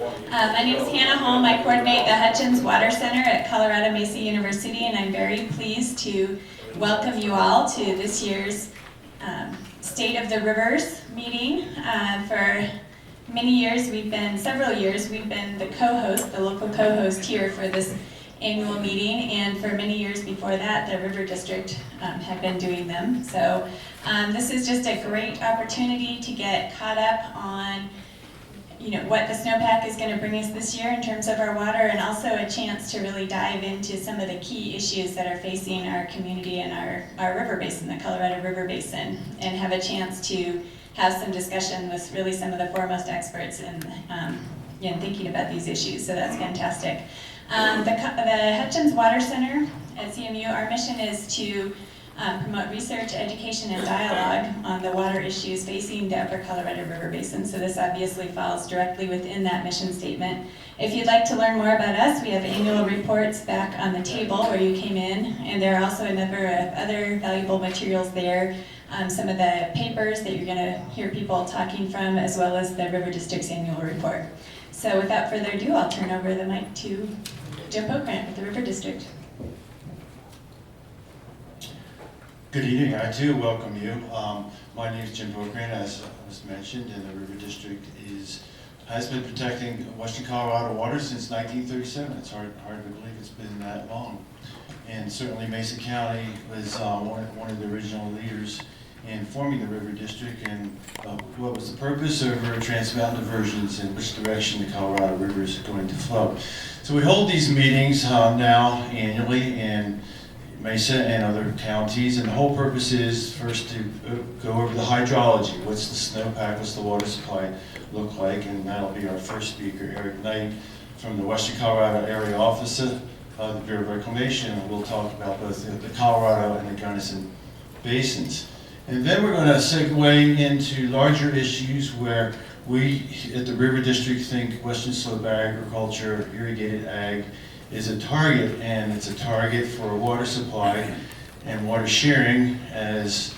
My name is Hannah Holm. I coordinate the Hutchins Water Center at Colorado Mesa University, and I'm very pleased to welcome you all to this year's State of the Rivers meeting. For several years, we've been the co-host, the local co-host here for this annual meeting, and for many years before that, the River District had been doing them. So this is just a great opportunity to get caught up on what the snowpack is going to bring us this year in terms of our water, and also a chance to really dive into some of the key issues that are facing our community and our river basin, the Colorado River Basin, and have a chance to have some discussion with really some of the foremost experts in thinking about these issues. So that's fantastic. The Hutchins Water Center at CMU, our mission is to promote research, education, and dialogue on the water issues facing the Upper Colorado River Basin. So this obviously falls directly within that mission statement. If you'd like to learn more about us, we have annual reports back on the table where you came in, and there are also a number of other valuable materials there. Some of the papers that you're going to hear people talking from, as well as the River District's annual report. So without further ado, I'll turn over the mic to Jim Pokrant with the River District. Good evening. I too welcome you. My name is Jim Pokrant, as was mentioned, and the River District has been protecting Western Colorado water since 1937. It's hard to believe it's been that long. And certainly Mesa County was one of the original leaders in forming the River District, and what was the purpose of trans-mountain diversions and which direction the Colorado River is going to flow. So we hold these meetings now annually in Mesa and other counties, and the whole purpose is first to go over the hydrology. What's the snowpack, what's the water supply look like, and that'll be our first speaker, Eric Knight, from the Western Colorado Area Office of the Bureau of Reclamation, and we'll talk about both the Colorado and the Gunnison basins. And then we're going to segue into larger issues where we at the River District think Western slope agriculture, irrigated ag, is a target, and it's a target for water supply and water sharing as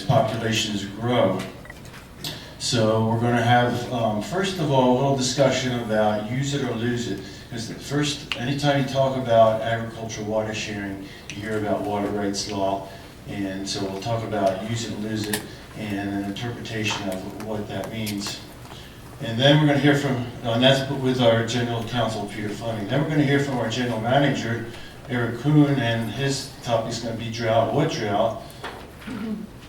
populations grow. So we're going to have, first of all, a little discussion about use it or lose it. Because first, anytime you talk about agricultural water sharing, you hear about water rights law, and so we'll talk about use it and lose it and an interpretation of what that means. And then we're going to hear from, and that's with our General Counsel, Peter Fleming. Then we're going to hear from our General Manager, Eric Kuhn, and his topic is going to be drought. What drought?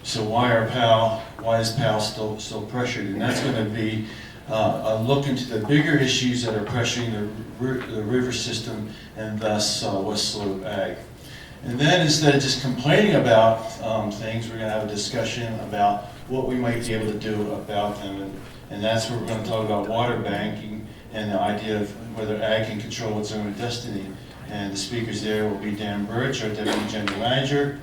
So why is PAL still pressured? And that's going to be a look into the bigger issues that are pressuring the river system and thus West Slope ag. And then instead of just complaining about things, we're going to have a discussion about what we might be able to do about them. And that's where we're going to talk about water banking and the idea of whether ag can control its own destiny. And the speakers there will be Dan Birch, our Deputy General Manager,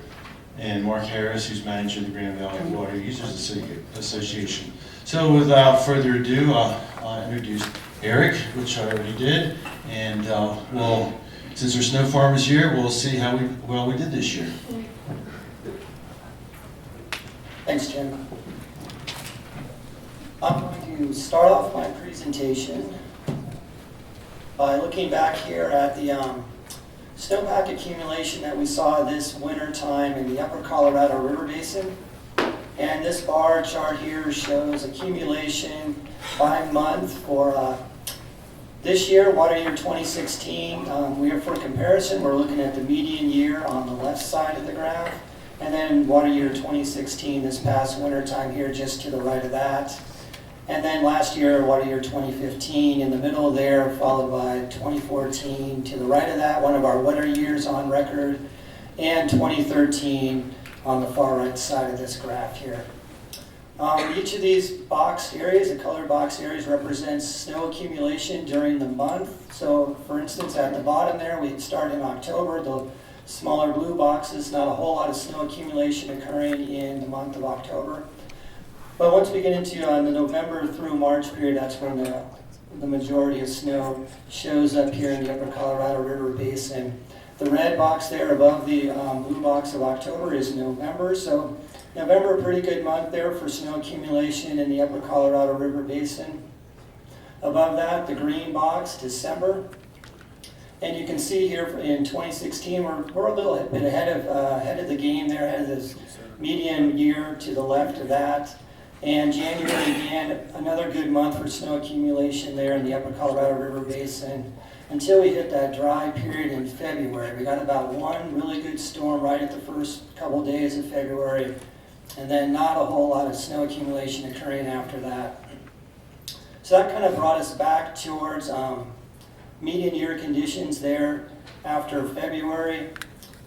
and Mark Harris, who's manager of the Grand Valley Water Users Association. So without further ado, I'll introduce Eric, which I already did, and since there's no farmers here, we'll see how well we did this year. Thanks, Jim. I'm going to start off my presentation by looking back here at the snowpack accumulation that we saw this winter time in the Upper Colorado River Basin. And this bar chart here shows accumulation by month for this year, water year 2016. For comparison, we're looking at the median year on the left side of the graph, and then water year 2016, this past winter time here, just to the right of that. And then last year, water year 2015 in the middle there, followed by 2014 to the right of that, one of our wetter years on record, and 2013 on the far right side of this graph here. Each of these box areas, the colored box areas, represents snow accumulation during the month. So for instance, at the bottom there, we start in October. The smaller blue boxes, not a whole lot of snow accumulation occurring in the month of October. But once we get into the November through March period, that's when the majority of snow shows up here in the Upper Colorado River Basin. The red box there above the blue box of October is November. So November, a pretty good month there for snow accumulation in the Upper Colorado River Basin. Above that, the green box, December. And you can see here in 2016, we're a little bit ahead of the game there, ahead of this median year to the left of that. And January again, another good month for snow accumulation there in the upper Colorado River Basin until we hit that dry period in February. We got about one really good storm right at the first couple days of February, and then not a whole lot of snow accumulation occurring after that. So that kind of brought us back towards median year conditions there after February,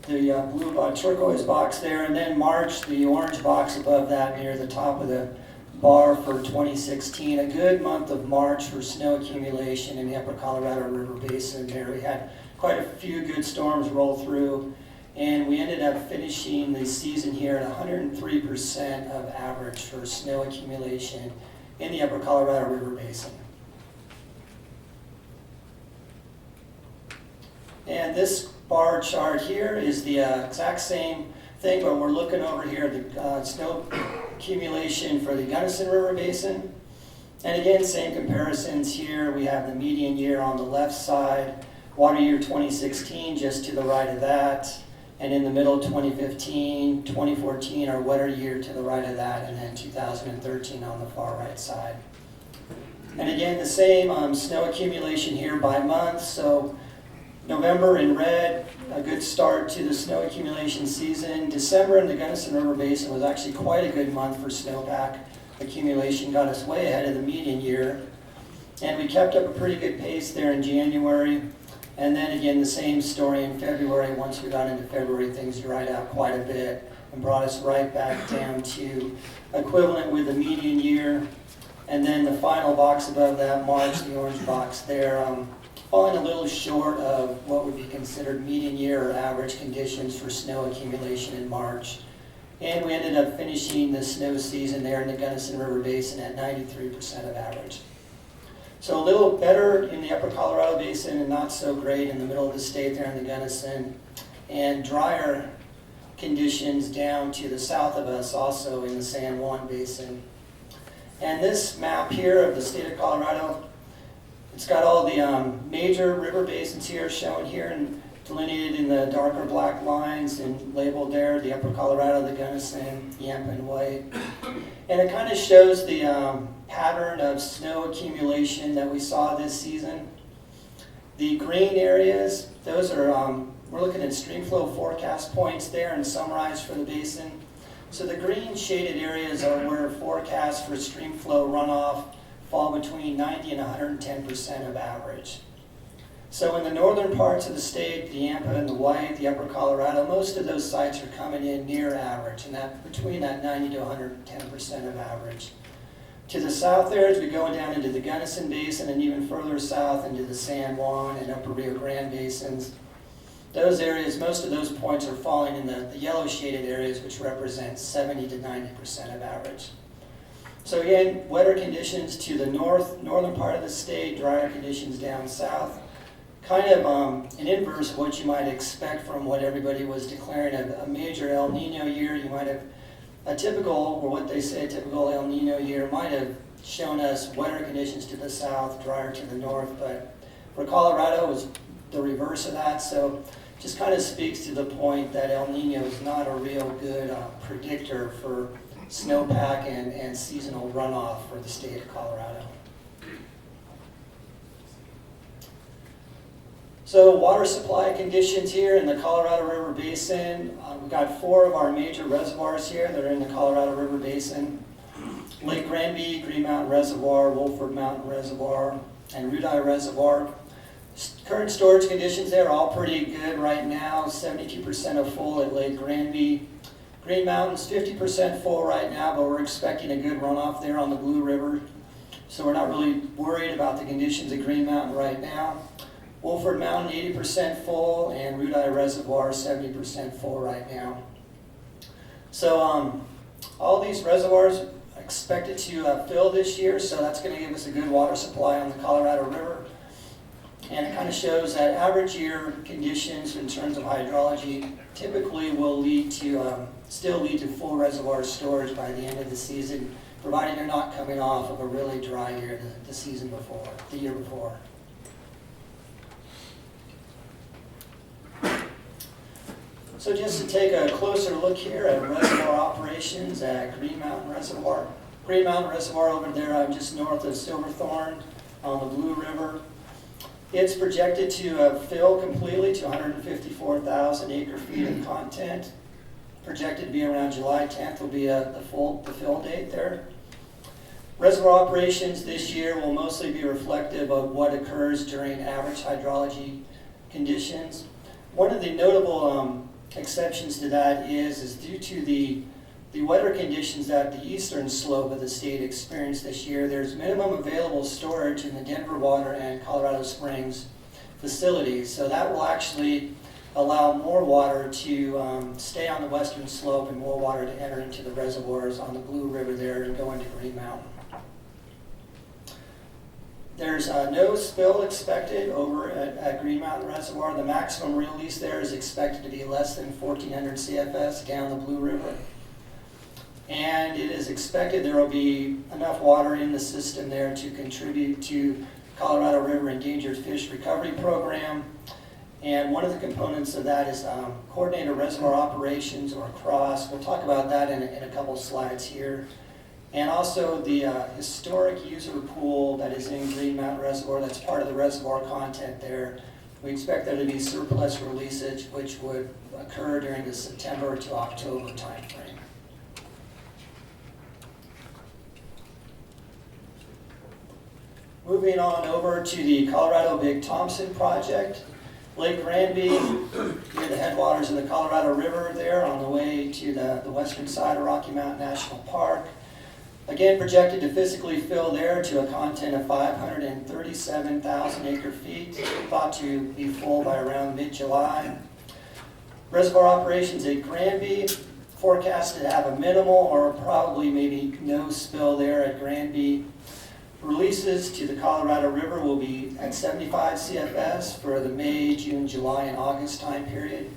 the blue turquoise box there, and then March, the orange box above that near the top of the bar for 2016. A good month of March for snow accumulation in the upper Colorado River Basin there. We had quite a few good storms roll through, and we ended up finishing the season here at 103% of average for snow accumulation in the upper Colorado River Basin. And this bar chart here is the exact same thing, but we're looking over here at the snow accumulation for the Gunnison River Basin. And again, same comparisons here. We have the median year on the left side, water year 2016 just to the right of that, and in the middle 2015, 2014, our wetter year to the right of that, and then 2013 on the far right side. And again, the same snow accumulation here by month. So November in red, a good start to the snow accumulation season. December in the Gunnison River Basin was actually quite a good month for snowpack accumulation, got us way ahead of the median year. And we kept up a pretty good pace there in January. And then again, the same story in February. Once we got into February, things dried out quite a bit and brought us right back down to equivalent with the median year. And then the final box above that, March, the orange box there, falling a little short of what would be considered median year or average conditions for snow accumulation in March. And we ended up finishing the snow season there in the Gunnison River Basin at 93% of average. So a little better in the upper Colorado Basin and not so great in the middle of the state there in the Gunnison, and drier conditions down to the south of us also in the San Juan Basin. And this map here of the state of Colorado, it's got all the major river basins here shown here and delineated in the darker black lines and labeled there, the upper Colorado, the Gunnison, Yampa, and White. And it kind of shows the pattern of snow accumulation that we saw this season. The green areas, those are, we're looking at stream flow forecast points there and summarized for the basin. So the green shaded areas are where forecasts for stream flow runoff fall between 90 and 110% of average. So in the northern parts of the state, the Yampa and the White, the upper Colorado, most of those sites are coming in near average, and that between that 90 to 110% of average. To the south there, as we go down into the Gunnison Basin and even further south into the San Juan and upper Rio Grande basins, those areas, most of those points are falling in the yellow shaded areas, which represent 70 to 90% of average. So again, wetter conditions to the northern part of the state, drier conditions down south. Kind of an inverse of what you might expect from what everybody was declaring a major El Nino year. You might have a typical, or what they say a typical El Nino year might have shown us wetter conditions to the south, drier to the north, but for Colorado it was the reverse of that. So just kind of speaks to the point that El Nino is not a real good predictor for snowpack and seasonal runoff for the state of Colorado. So water supply conditions here in the Colorado River Basin. We've got 4 of our major reservoirs here that are in the Colorado River Basin. Lake Granby, Green Mountain Reservoir, Wolford Mountain Reservoir, and Rudai Reservoir. Current storage conditions there are all pretty good right now. 72% of full at Lake Granby. Green Mountain's 50% full right now, but we're expecting a good runoff there on the Blue River. So we're not really worried about the conditions at Green Mountain right now. Wolford Mountain 80% full, and Rudai Reservoir 70% full right now. So all these reservoirs are expected to fill this year, so that's going to give us a good water supply on the Colorado River. And it kind of shows that average year conditions in terms of hydrology typically will lead to, still lead to full reservoir storage by the end of the season providing they're not coming off of a really dry year the year before. So just to take a closer look here at reservoir operations at Green Mountain Reservoir. Green Mountain Reservoir over there, I'm just north of Silverthorne on the Blue River. It's projected to fill completely to 154,000 acre feet of content. Projected to be around July 10th will be the fill date there. Reservoir operations this year will mostly be reflective of what occurs during average hydrology conditions. One of the notable exceptions to that is due to the weather conditions that the eastern slope of the state experienced this year. There's minimum available storage in the Denver Water and Colorado Springs facilities, so that will actually allow more water to stay on the western slope and more water to enter into the reservoirs on the Blue River there and go into Green Mountain. There's no spill expected over at Green Mountain Reservoir. The maximum release there is expected to be less than 1,400 CFS down the Blue River. And it is expected there will be enough water in the system there to contribute to Colorado River Endangered Fish Recovery Program. And one of the components of that is Coordinated Reservoir Operations, or CROSS. We'll talk about that in a couple slides here. And also the historic user pool that is in Green Mountain Reservoir, that's part of the reservoir content there. We expect there to be surplus releasage, which would occur during the September to October timeframe. Moving on over to the Colorado Big Thompson project. Lake Granby, near the headwaters of the Colorado River there on the way to the western side of Rocky Mountain National Park. Again, projected to physically fill there to a content of 537,000 acre feet, thought to be full by around mid-July. Reservoir operations at Granby, forecasted to have a minimal or probably maybe no spill there at Granby. Releases to the Colorado River will be at 75 CFS for the May, June, July, and August time period.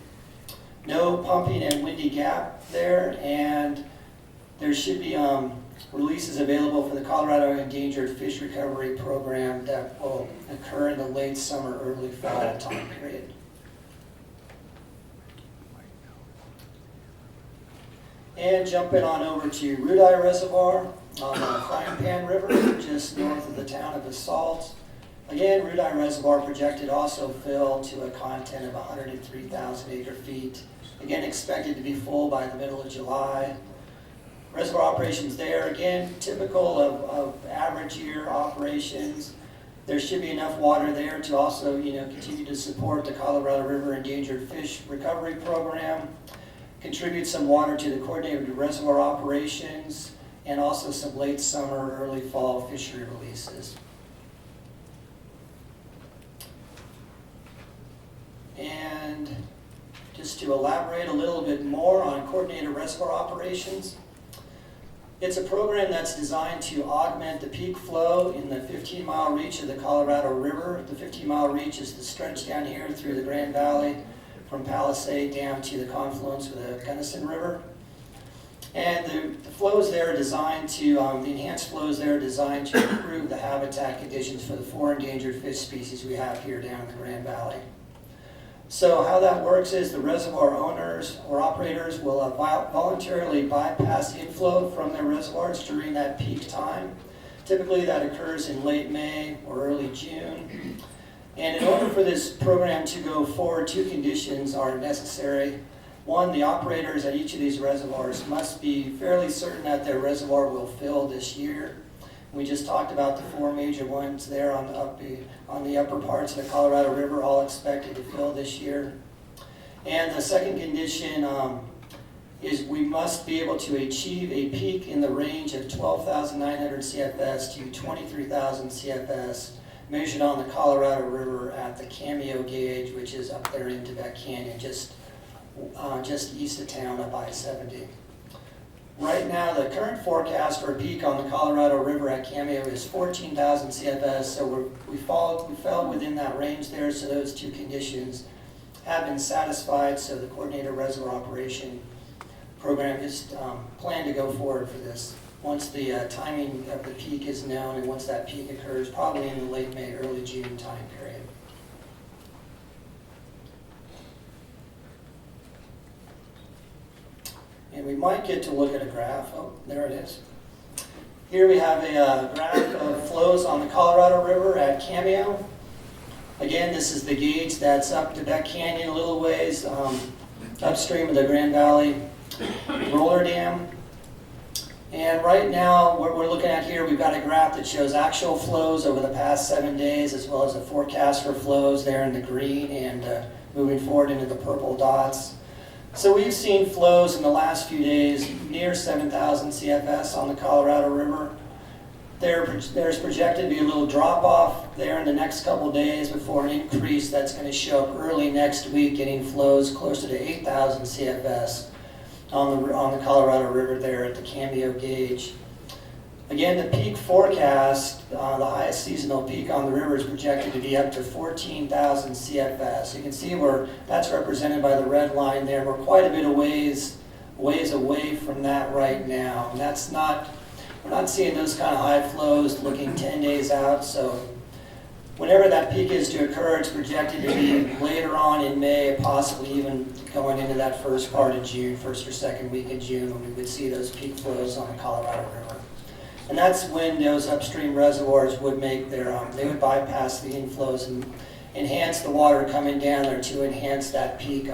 No pumping at Windy Gap there, and there should be releases available for the Colorado Endangered Fish Recovery Program that will occur in the late summer, early fall time period. And jumping on over to Rudeye Reservoir on the Frying Pan River, just north of the town of Basalt. Again, Rudeye Reservoir projected also fill to a content of 103,000 acre feet. Again, expected to be full by the middle of July. Reservoir operations there, again, typical of average year operations. There should be enough water there to also, continue to support the Colorado River Endangered Fish Recovery Program, contribute some water to the Coordinated Reservoir Operations, and also some late summer, early fall fishery releases. And just to elaborate a little bit more on Coordinated Reservoir Operations, it's a program that's designed to augment the peak flow in the 15-mile reach of the Colorado River. The 15-mile reach is the stretch down here through the Grand Valley from Palisade down to the confluence with the Gunnison River. And the flows there are designed to, the enhanced flows there are designed to improve the habitat conditions for the 4 endangered fish species we have here down in the Grand Valley. So how that works is the reservoir owners or operators will voluntarily bypass inflow from their reservoirs during that peak time. Typically that occurs in late May or early June. And in order for this program to go forward, 2 conditions are necessary. One, the operators at each of these reservoirs must be fairly certain that their reservoir will fill this year. We just talked about the 4 major ones there on the upper parts of the Colorado River, all expected to fill this year. And the second condition is we must be able to achieve a peak in the range of 12,900 CFS to 23,000 CFS measured on the Colorado River at the Cameo gauge, which is up there in Tibet Canyon, just east of town up I-70. Right now, the current forecast for a peak on the Colorado River at Cameo is 14,000 CFS, so we fell within that range there, so those 2 conditions have been satisfied, so the Coordinated Reservoir Operation Program is planned to go forward for this. once the timing of the peak is known and once that peak occurs, probably in the late May, early June time period. And we might get to look at a graph. Oh, there it is. Here we have a graph of flows on the Colorado River at Cameo. Again, this is the gauge that's up to Beck Canyon a little ways, upstream of the Grand Valley Roller Dam. And right now, what we're looking at here, we've got a graph that shows actual flows over the past 7 days, as well as a forecast for flows there in the green and moving forward into the purple dots. So we've seen flows in the last few days near 7,000 CFS on the Colorado River. There's projected to be a little drop off there in the next couple days before an increase that's going to show up early next week, getting flows closer to 8,000 CFS on the Colorado River there at the Cameo gauge. Again, the peak forecast, the highest seasonal peak on the river is projected to be up to 14,000 CFS. You can see where that's represented by the red line there. We're quite a bit of ways away from that right now. And we're not seeing those kind of high flows looking 10 days out. So whenever that peak is to occur, it's projected to be later on in May, possibly even going into that first part of June, first or second week of June, when we would see those peak flows on the Colorado River. And that's when those upstream reservoirs would make they would bypass the inflows and enhance the water coming down there to enhance that peak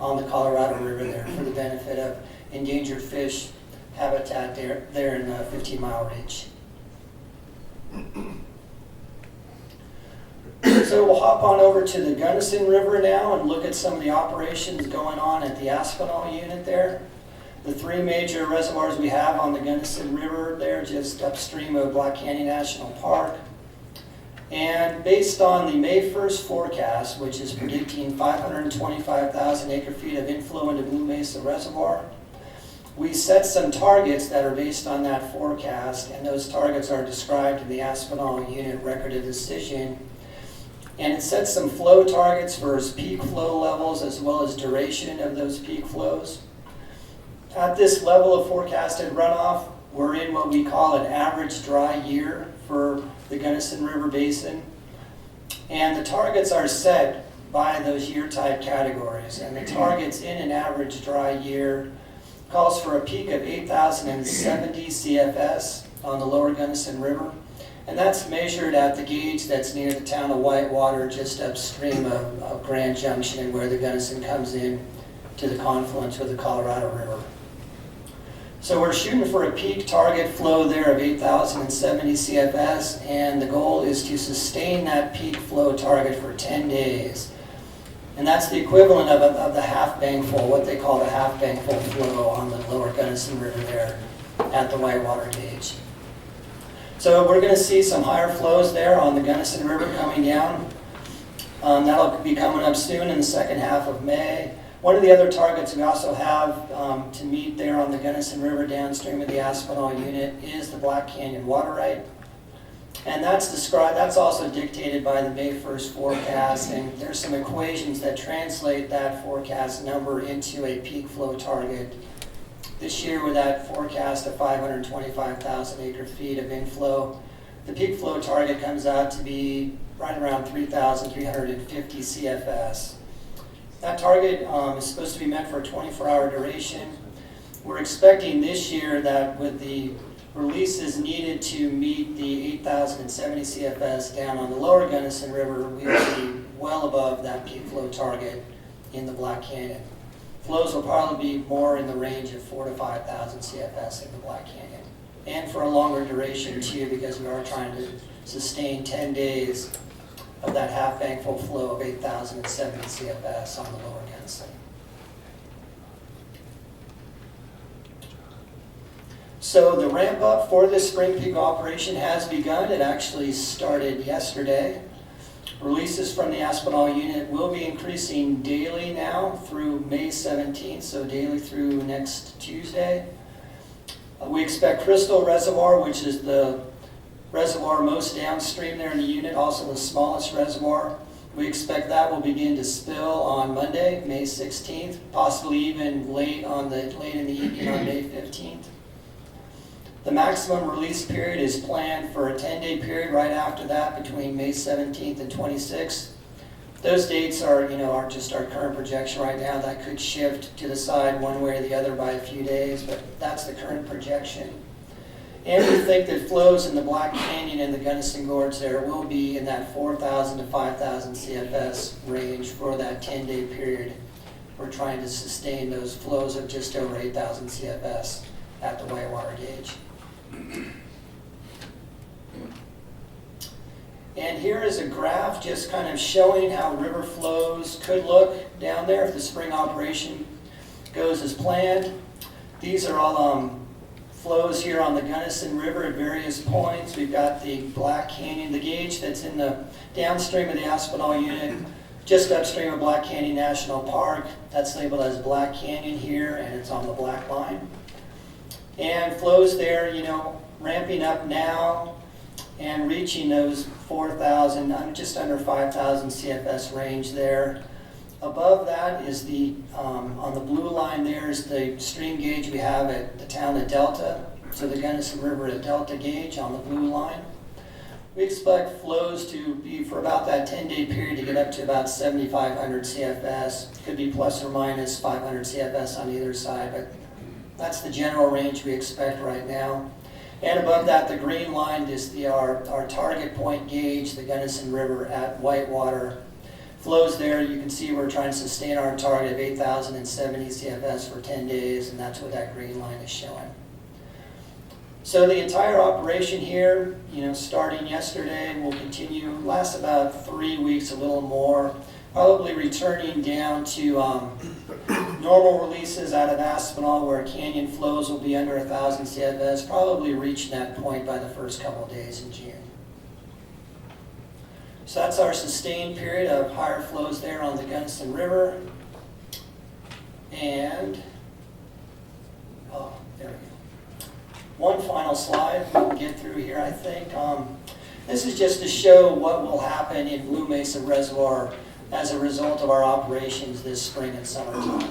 on the Colorado River there for the benefit of endangered fish habitat there in 15 Mile Reach. So we'll hop on over to the Gunnison River now and look at some of the operations going on at the Aspinall unit there. The three major reservoirs we have on the Gunnison River there, just upstream of Black Canyon National Park. And based on the May 1st forecast, which is predicting 525,000 acre-feet of inflow into Blue Mesa Reservoir, we set some targets that are based on that forecast, and those targets are described in the Aspinall unit record of decision. And it sets some flow targets for peak flow levels as well as duration of those peak flows. At this level of forecasted runoff, we're in what we call an average dry year for the Gunnison River Basin. And the targets are set by those year type categories. And the targets in an average dry year calls for a peak of 8,070 CFS on the lower Gunnison River. And that's measured at the gauge that's near the town of Whitewater, just upstream of Grand Junction, and where the Gunnison comes in to the confluence with the Colorado River. So we're shooting for a peak target flow there of 8,070 CFS, and the goal is to sustain that peak flow target for 10 days. And that's the equivalent of the half bankful, what they call the half bankful flow on the lower Gunnison River there at the Whitewater gauge. So we're going to see some higher flows there on the Gunnison River coming down. That'll be coming up soon in the second half of May. One of the other targets we also have to meet there on the Gunnison River downstream of the Aspinall unit is the Black Canyon water right. And that's also dictated by the May 1st forecast, and there's some equations that translate that forecast number into a peak flow target. This year, with that forecast of 525,000 acre-feet of inflow, the peak flow target comes out to be right around 3,350 CFS. That target is supposed to be meant for a 24-hour duration. We're expecting this year that with the releases needed to meet the 8,070 CFS down on the lower Gunnison River, we will be well above that peak flow target in the Black Canyon. Flows will probably be more in the range of 4,000 to 5,000 CFS in the Black Canyon. And for a longer duration too, because we are trying to sustain 10 days of that half bankful flow of 8,070 CFS on the lower Gunnison. So the ramp up for this spring peak operation has begun. It actually started yesterday. Releases from the Aspinall unit will be increasing daily now through May 17th, so daily through next Tuesday. We expect Crystal Reservoir, which is the reservoir most downstream there in the unit, also the smallest reservoir. We expect that will begin to spill on Monday, May 16th, possibly even late in the evening on May 15th. The maximum release period is planned for a 10-day period right after that between May 17th and 26th. Those dates are just our current projection right now. That could shift to the side one way or the other by a few days, but that's the current projection. And we think that flows in the Black Canyon and the Gunnison Gorge there will be in that 4,000 to 5,000 CFS range for that 10-day period. We're trying to sustain those flows of just over 8,000 CFS at the whitewater gauge. And here is a graph just kind of showing how river flows could look down there if the spring operation goes as planned. These are all flows here on the Gunnison River at various points. We've got the Black Canyon, the gauge that's in the downstream of the Aspinall unit, just upstream of Black Canyon National Park. That's labeled as Black Canyon here, and it's on the black line. And flows there, ramping up now and reaching those 4,000, just under 5,000 CFS range there. Above that is on the blue line there is the stream gauge we have at the town of Delta. So the Gunnison River at Delta gauge on the blue line. We expect flows to be for about that 10-day period to get up to about 7,500 CFS. Could be plus or minus 500 CFS on either side, but that's the general range we expect right now. And above that, the green line is our target point gauge, the Gunnison River at Whitewater. Flows there, you can see we're trying to sustain our target of 8,070 CFS for 10 days, and that's what that green line is showing. So the entire operation here, starting yesterday, will continue, last about 3 weeks, a little more, probably returning down to normal releases out of Aspinall where canyon flows will be under 1,000 CFS, probably reaching that point by the first couple of days in June. So that's our sustained period of higher flows there on the Gunnison River. And, there we go. One final slide we can get through here, I think. This is just to show what will happen in Blue Mesa Reservoir as a result of our operations this spring and summertime.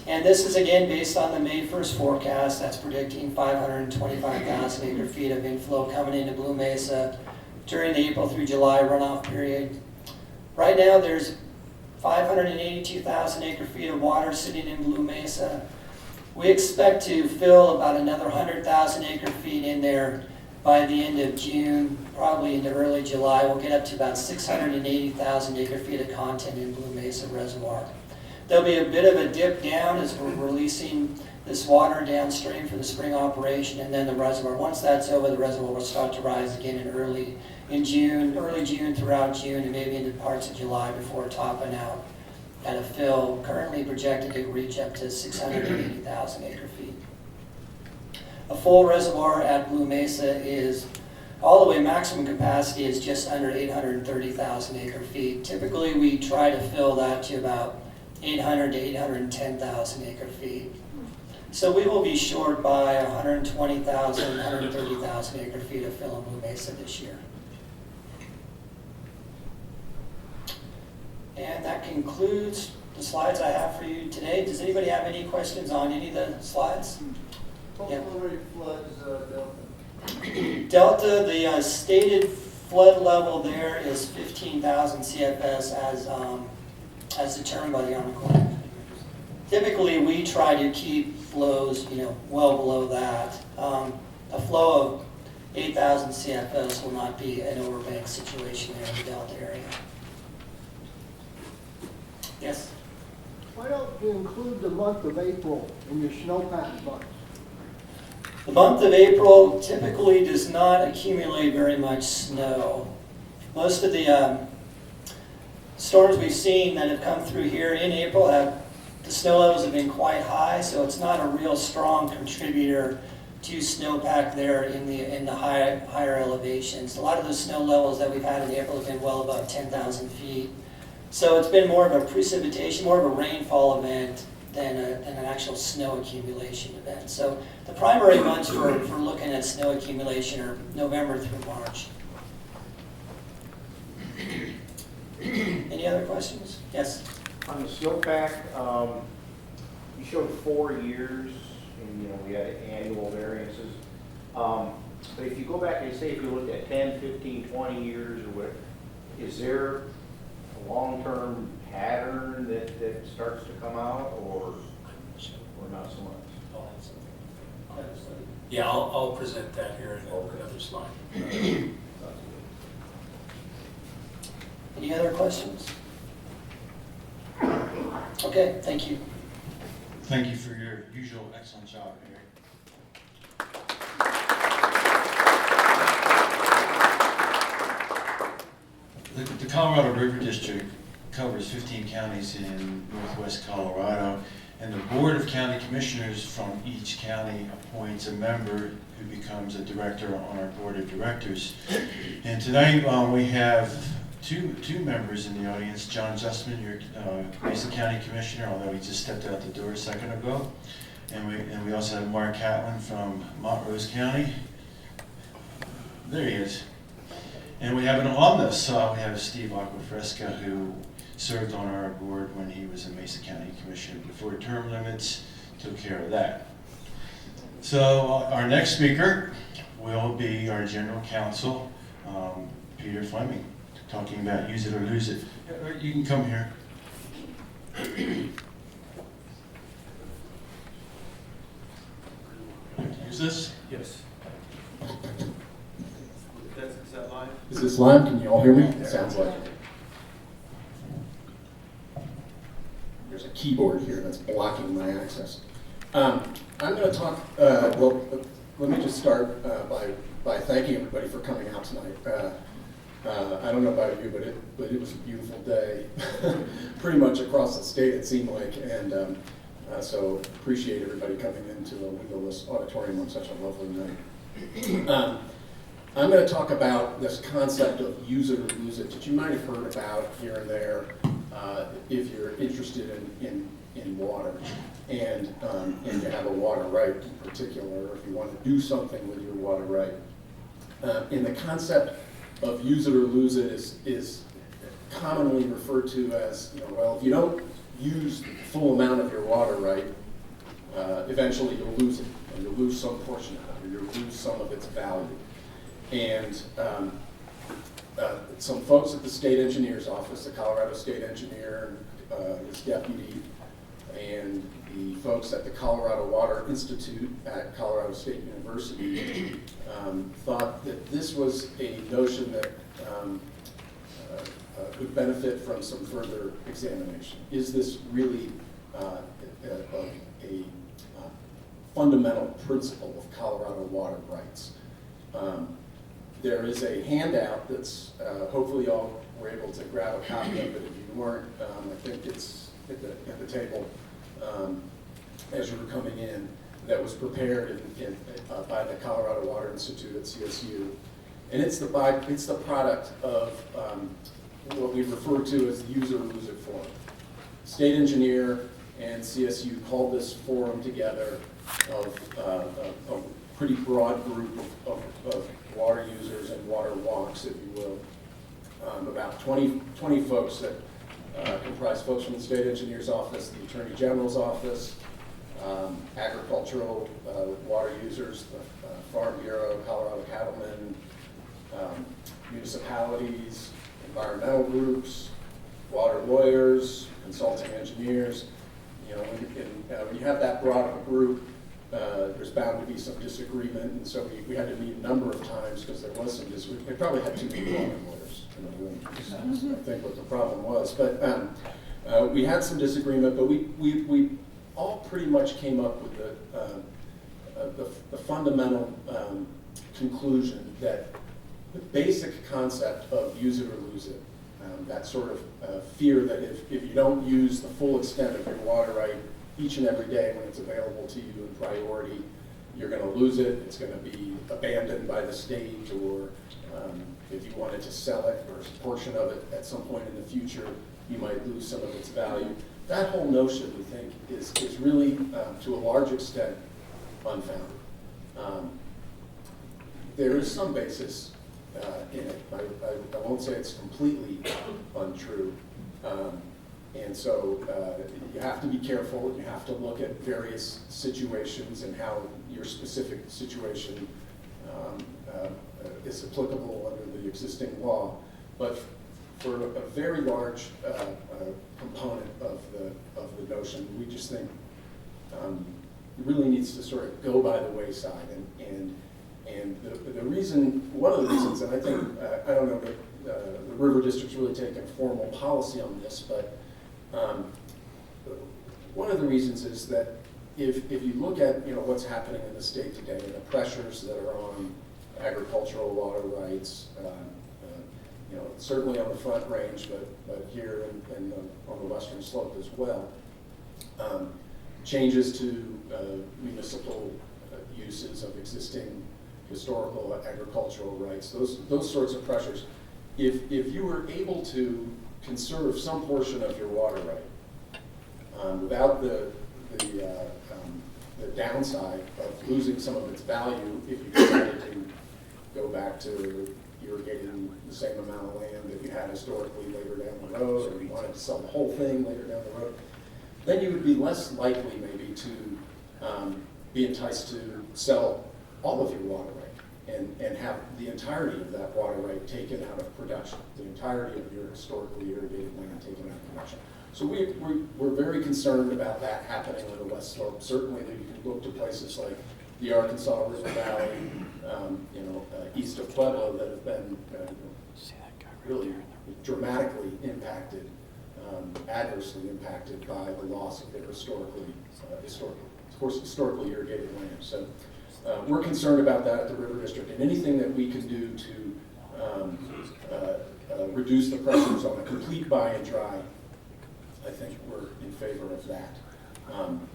And this is again based on the May 1st forecast. That's predicting 525,000 acre feet of inflow coming into Blue Mesa during the April through July runoff period. Right now there's 582,000 acre feet of water sitting in Blue Mesa. We expect to fill about another 100,000 acre feet in there by the end of June, probably into early July. We'll get up to about 680,000 acre feet of content in Blue Mesa Reservoir. There'll be a bit of a dip down as we're releasing this water downstream for the spring operation, and then the reservoir, once that's over, the reservoir will start to rise again early June, throughout June, and maybe into parts of July before topping out at a fill currently projected to reach up to 680,000 acre feet. A full reservoir at Blue Mesa is all the way maximum capacity is just under 830,000 acre feet. Typically we try to fill that to about 800 to 810,000 acre feet. So we will be short by 120,000, 130,000 acre feet of fill in Blue Mesa this year. And that concludes the slides I have for you today. Does anybody have any questions on any of the slides? What rate floods Delta? Delta, the stated flood level there is 15,000 CFS as determined by the Army Corps. Typically, we try to keep flows, well below that. A flow of 8,000 CFS will not be an overbank situation there in the Delta area. Yes? Why don't you include the month of April in your snowpack months? The month of April typically does not accumulate very much snow. Most of the storms we've seen that have come through here in April the snow levels have been quite high, so it's not a real strong contributor to snowpack there in the higher elevations. A lot of the snow levels that we've had in April have been well above 10,000 feet. So it's been more of a precipitation, more of a rainfall event than an actual snow accumulation event. So the primary months for looking at snow accumulation are November through March. Any other questions? Yes? On the snowpack, you showed 4 years, and we had annual variances. But if you go back and say, if you look at 10, 15, 20 years or whatever, is there a long-term pattern that starts to come out, or not so much? Yeah, I'll present that here in another slide. Any other questions? Okay, thank you. Thank you for your usual excellent job, Eric. The Colorado River District covers 15 counties in northwest Colorado, and the Board of County Commissioners from each county appoints a member who becomes a director on our Board of Directors. And tonight we have two members in the audience. John Justman, your Mesa County Commissioner, although he just stepped out the door a second ago. And we also have Mark Catlin from Montrose County. There he is. And we have an alumnus. We have Steve Aquafresca, who served on our board when he was a Mesa County Commissioner before term limits took care of that. So our next speaker will be our General Counsel, Peter Fleming, talking about use it or lose it. You can come here. Use this? Yes. Is that live? Is this live? Can you all hear me? It sounds like it. There's a keyboard here that's blocking my access. I'm going to talk, well, let me just start by thanking everybody for coming out tonight. I don't know about you, but it was a beautiful day, pretty much across the state it seemed like, and so appreciate everybody coming into the Windowless Auditorium on such a lovely night. I'm going to talk about this concept of use it or lose it that you might have heard about here and there if you're interested in water and you have a water right in particular, or if you want to do something with your water right. And the concept of use it or lose it is commonly referred to as, well, if you don't use the full amount of your water right, eventually you'll lose it, and you'll lose some portion of it, or you'll lose some of its value. And some folks at the state engineer's office, the Colorado State Engineer, his deputy, and the folks at the Colorado Water Institute at Colorado State University thought that this was a notion that would benefit from some further examination. Is this really a fundamental principle of Colorado water rights? There is a handout that's, hopefully y'all were able to grab a copy of it. If you weren't, I think it's at the table as you were coming in, that was prepared by the Colorado Water Institute at CSU. And it's the product of what we refer to as the use or lose it forum. State engineer and CSU called this forum together of a pretty broad group of water users and water wonks, if you will. About 20 folks that comprise folks from the state engineer's office, the attorney general's office, agricultural water users, the Farm Bureau, Colorado Cattlemen, municipalities, environmental groups, water lawyers, consulting engineers. When you have that broad of a group, there's bound to be some disagreement, and so we had to meet a number of times because there was some disagreement. We probably had too many water lawyers in the room. I think what the problem was, but we had some disagreement, but we all pretty much came up with the fundamental conclusion that the basic concept of use it or lose it, that sort of fear that if you don't use the full extent of your water right each and every day when it's available to you in priority, you're going to lose it, it's going to be abandoned by the state, or if you wanted to sell it or a portion of it at some point in the future, you might lose some of its value. That whole notion, we think, is really, to a large extent, unfounded. There is some basis in it. I won't say it's completely untrue. And so you have to be careful. You have to look at various situations and how your specific situation is applicable under the existing law. But for a very large component of the notion, we just think it really needs to sort of go by the wayside. And the reason, one of the reasons, and I think, I don't know that the River District's really taken formal policy on this, but one of the reasons is that if you look at what's happening in the state today and the pressures that are on agricultural water rights, certainly on the Front Range, but here and on the western slope as well, changes to municipal uses of existing historical agricultural rights, those sorts of pressures. If you were able to conserve some portion of your water right without the downside of losing some of its value, if you decided to go back to irrigating the same amount of land that you had historically later down the road, or you wanted to sell the whole thing later down the road, then you would be less likely maybe to be enticed to sell all of your water right and have the entirety of that water right taken out of production, the entirety of your historically irrigated land taken out of production. So we're very concerned about that happening on the West Slope. Certainly you can look to places like the Arkansas River Valley, east of Pueblo, that have been really dramatically impacted, adversely impacted by the loss of their historically irrigated land. So we're concerned about that at the River District, and anything that we can do to reduce the pressures on a complete buy and dry, I think we're in favor of that.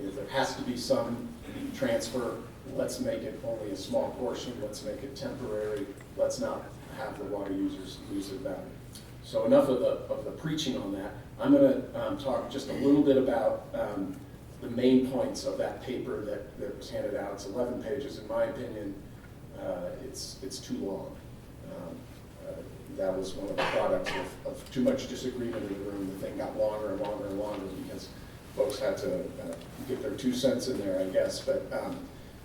If there has to be some transfer, let's make it only a small portion, let's make it temporary, let's not have the water users lose their value. So enough of the preaching on that. I'm going to talk just a little bit about the main points of that paper that was handed out. It's 11 pages. In my opinion, it's too long. That was one of the products of too much disagreement in the room. The thing got longer and longer and longer because folks had to get their 2 cents in there, I guess. But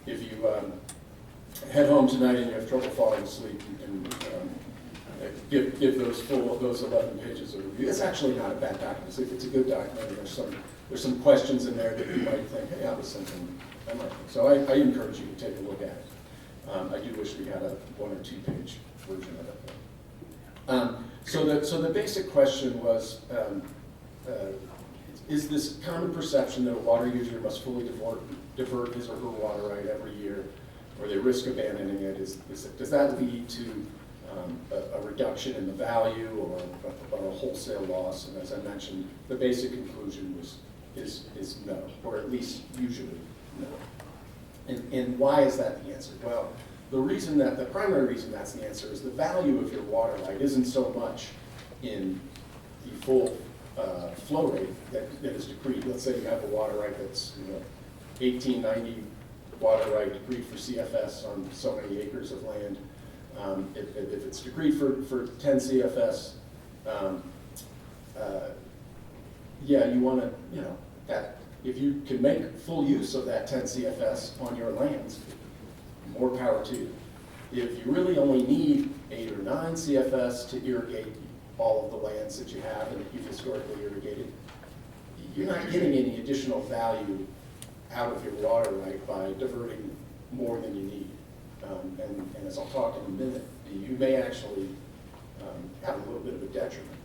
if you head home tonight and you have trouble falling asleep, you can give those 11 pages a review. It's actually not a bad document. It's a good document. There's some questions in there that you might think, hey, that was something I might think. So I encourage you to take a look at it. I do wish we had a 1 or 2 page version of it. So the basic question was, is this common perception that a water user must fully divert his or her water right every year, or they risk abandoning it? Does that lead to a reduction in the value or a wholesale loss? And as I mentioned, the basic conclusion is no, or at least usually no. And why is that the answer? Well, the primary reason that's the answer is the value of your water right isn't so much in the full flow rate that is decreed. Let's say you have a water right that's 1890 water right decreed for CFS on so many acres of land. If it's decreed for 10 CFS, you want to, that if you can make full use of that 10 CFS on your lands, more power to you. If you really only need 8 or 9 CFS to irrigate all of the lands that you have and that you've historically irrigated, you're not getting any additional value out of your water right by diverting more than you need. And as I'll talk in a minute, you may actually have a little bit of a detriment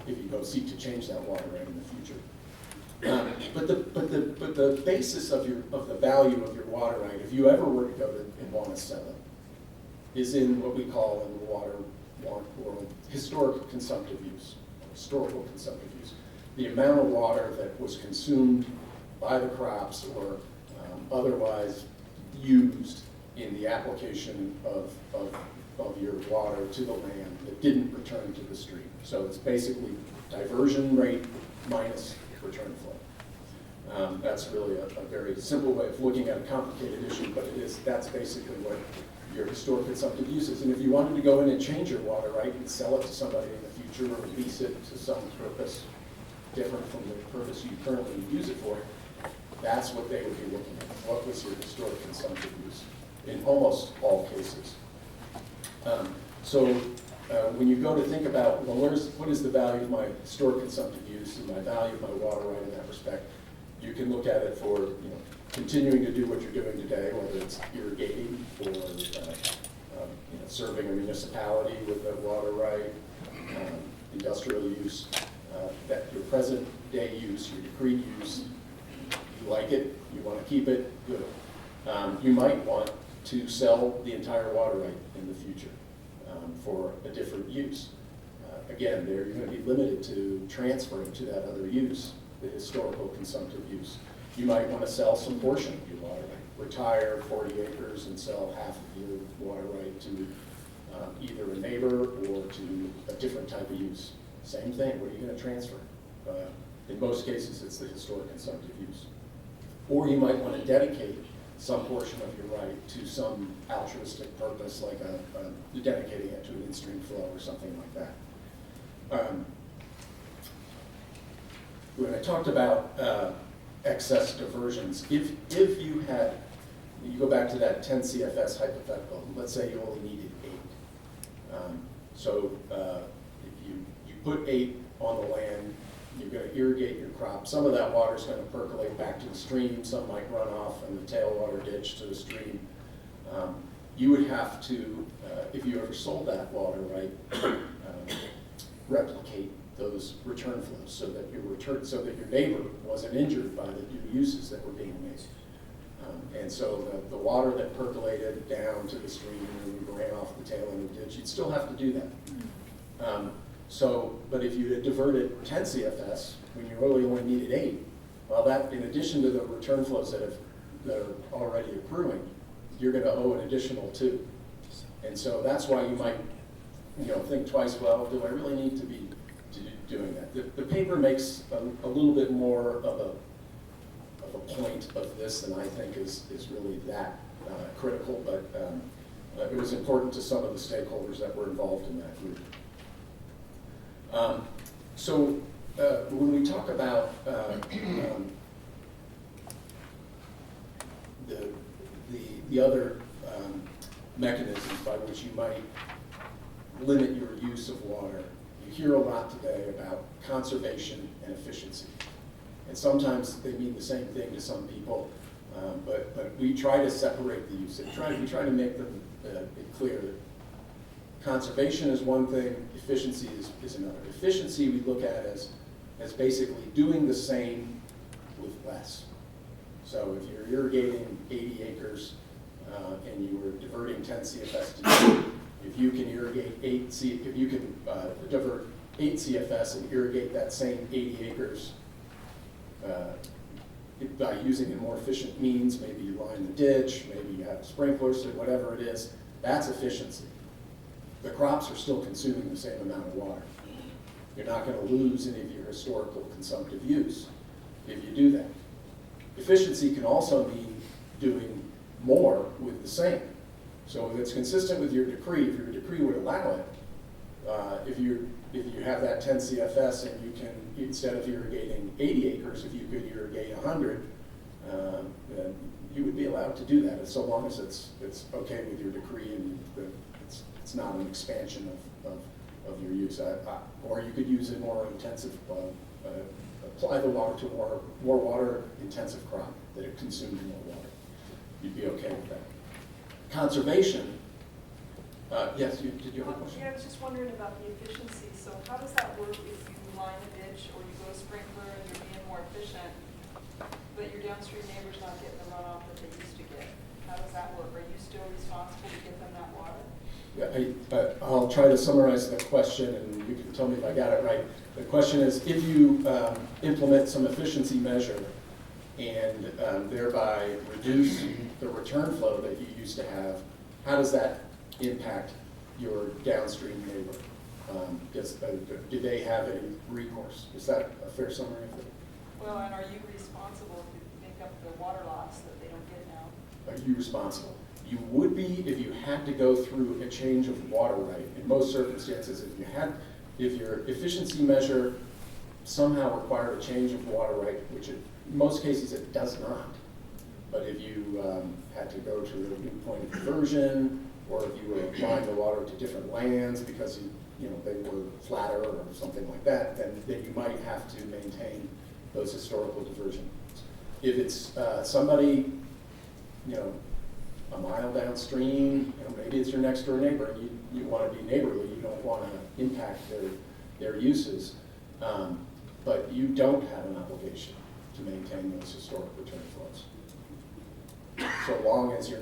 if you go seek to change that water right in the future. But the basis of the value of your water right, if you ever were to go and want to sell it, is in what we call in the water world historical consumptive use. The amount of water that was consumed by the crops or otherwise used in the application of your water to the land that didn't return to the stream. So it's basically diversion rate minus return flow. That's really a very simple way of looking at a complicated issue, but that's basically what your historic consumptive use is. And if you wanted to go in and change your water right and sell it to somebody in the future or lease it to some purpose different from the purpose you currently use it for, that's what they would be looking at. What was your historic consumptive use? in almost all cases. So when you go to think about, well, what is the value of my historic consumptive use and my value of my water right in that respect, you can look at it for continuing to do what you're doing today, whether it's irrigating or serving a municipality with a water right, industrial use, that your present day use, your decreed use, you like it, you want to keep it, good. You might want to sell the entire water right in the future for a different use. Again, there you're going to be limited to transferring to that other use, the historical consumptive use. You might want to sell some portion of your water right, retire 40 acres and sell half of your water right to either a neighbor or to a different type of use. Same thing, what are you going to transfer? In most cases, it's the historic consumptive use. Or you might want to dedicate some portion of your right to some altruistic purpose, like dedicating it to an in-stream flow or something like that. When I talked about excess diversions, if you had, you go back to that 10 CFS hypothetical, let's say you only needed 8. So if you put 8 on the land, you're going to irrigate your crop. Some of that water is going to percolate back to the stream. Some might run off in the tailwater ditch to the stream. You would have to, if you ever sold that water, right, replicate those return flows so that your neighbor wasn't injured by the new uses that were being made. And so the water that percolated down to the stream and ran off the tail end of the ditch, you'd still have to do that. But if you had diverted 10 CFS when you really only needed 8, well, that in addition to the return flows that are already accruing, you're going to owe an additional 2. And so that's why you might, think twice. Well, do I really need to be doing that? The paper makes a little bit more of a point of this than I think is really that critical, but it was important to some of the stakeholders that were involved in that group. So when we talk about the other mechanisms by which you might limit your use of water, you hear a lot today about conservation and efficiency. And sometimes they mean the same thing to some people, but we try to separate the use. We try to make them clear that conservation is one thing, efficiency is another. Efficiency we look at as basically doing the same with less. So if you're irrigating 80 acres and you were diverting 10 CFS to 2, if you can divert 8 CFS and irrigate that same 80 acres by using a more efficient means, maybe you line the ditch, maybe you have sprinklers, or whatever it is, that's efficiency. The crops are still consuming the same amount of water. You're not going to lose any of your historical consumptive use if you do that. Efficiency can also mean doing more with the same. So if it's consistent with your decree, if your decree would allow it, if you have that 10 CFS and you can, instead of irrigating 80 acres, if you could irrigate 100, then you would be allowed to do that, so long as it's okay with your decree and it's not an expansion of your use. Or you could use a more intensive, apply the water to a more water intensive crop that it consumes more water. You'd be okay with that. Conservation, yes, did you have a question? Yeah, I was just wondering about the efficiency. So how does that work if you line a ditch or you go sprinkler and you're being more efficient, but your downstream neighbor's not getting the runoff that they used to get? How does that work? Are you still responsible to get them that water? Yeah, I'll try to summarize the question, and you can tell me if I got it right. The question is, if you implement some efficiency measure and thereby reduce the return flow that you used to have, how does that impact your downstream neighbor? Do they have any recourse? Is that a fair summary of it? Well, and are you responsible to make up the water loss that they don't get now? Are you responsible? You would be if you had to go through a change of water right. In most circumstances, if your efficiency measure somehow required a change of water right, which in most cases it does not, But if you had to go to a new point of diversion, or if you were applying the water to different lands because they were flatter or something like that, then you might have to maintain those historical diversions. If it's somebody, a mile downstream, maybe it's your next door neighbor, and you want to be neighborly, you don't want to impact their uses, but you don't have an obligation to maintain those historic return flows. So long as you're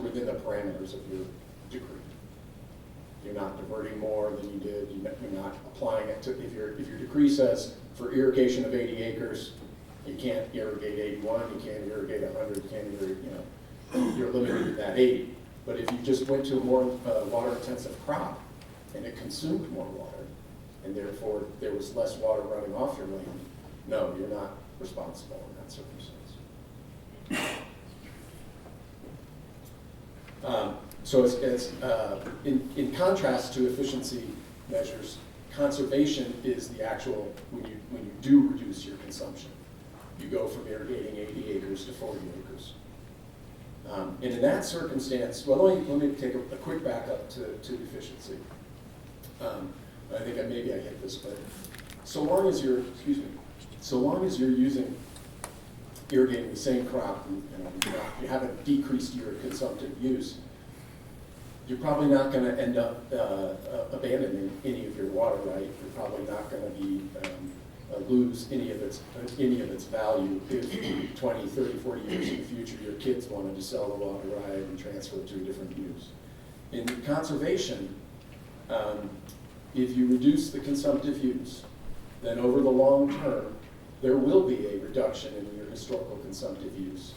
within the parameters of your decree. You're not diverting more than you did, you're not applying it to, if your decree says for irrigation of 80 acres, you can't irrigate 81, you can't irrigate 100, you can't irrigate, you're limited to that 80. But if you just went to a more water-intensive crop and it consumed more water, and therefore there was less water running off your land, no, you're not responsible in that circumstance. So in contrast to efficiency measures, conservation is the actual, when you do reduce your consumption. You go from irrigating 80 acres to 40 acres. And in that circumstance, well, let me take a quick backup to efficiency. I think maybe I hit this, but so long as you're irrigating the same crop, and you haven't decreased your consumptive use, you're probably not going to end up abandoning any of your water right. You're probably not going to be lose any of its value if 20, 30, 40 years in the future your kids wanted to sell the water right and transfer it to a different use. In conservation, if you reduce the consumptive use, then over the long term, there will be a reduction in your historical consumptive use.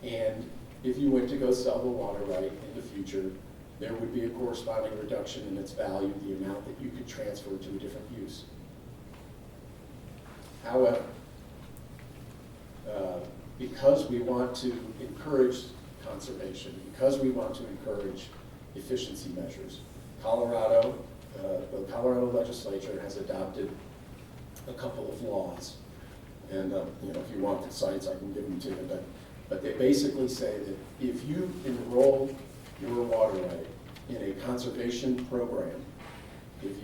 And if you went to go sell the water right in the future, there would be a corresponding reduction in its value, the amount that you could transfer to a different use. However, because we want to encourage conservation, because we want to encourage efficiency measures, the Colorado legislature has adopted a couple of laws. And if you want the sites, I can give them to you. But they basically say that if you enroll your water right in a conservation program, if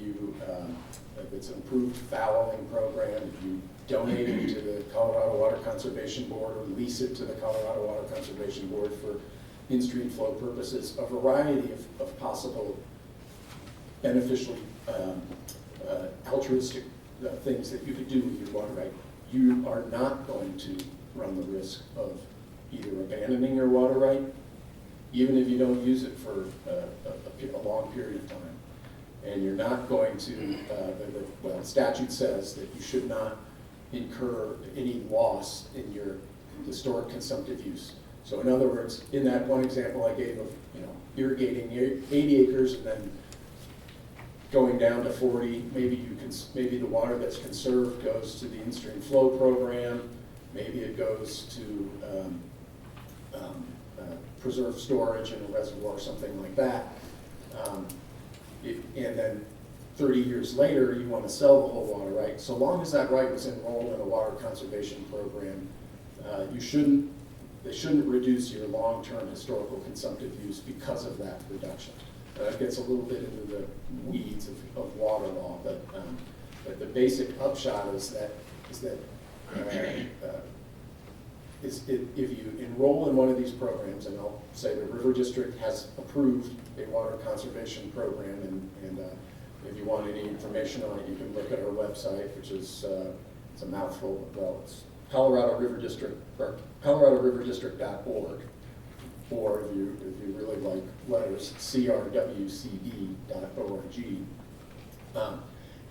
it's an improved fallowing program, if you donate it to the Colorado Water Conservation Board or lease it to the Colorado Water Conservation Board for in-stream flow purposes, a variety of possible beneficial, altruistic things that you could do with your water right, you are not going to run the risk of either abandoning your water right, even if you don't use it for a long period of time. And you're not going to, the statute says that you should not incur any loss in your historic consumptive use. So in other words, in that one example I gave of irrigating 80 acres and then going down to 40, maybe the water that's conserved goes to the in-stream flow program, maybe it goes to preserve storage in a reservoir or something like that. And then 30 years later, you want to sell the whole water right. So long as that right was enrolled in a water conservation program, they shouldn't reduce your long-term historical consumptive use because of that reduction. It gets a little bit into the weeds of water law, but the basic upshot is that if you enroll in one of these programs, and I'll say the River District has approved a water conservation program, and if you want any information on it, you can look at our website, which is it's a mouthful. Well, it's Colorado River District or ColoradoRiverDistrict.org, or if you really like letters, crwcd.org.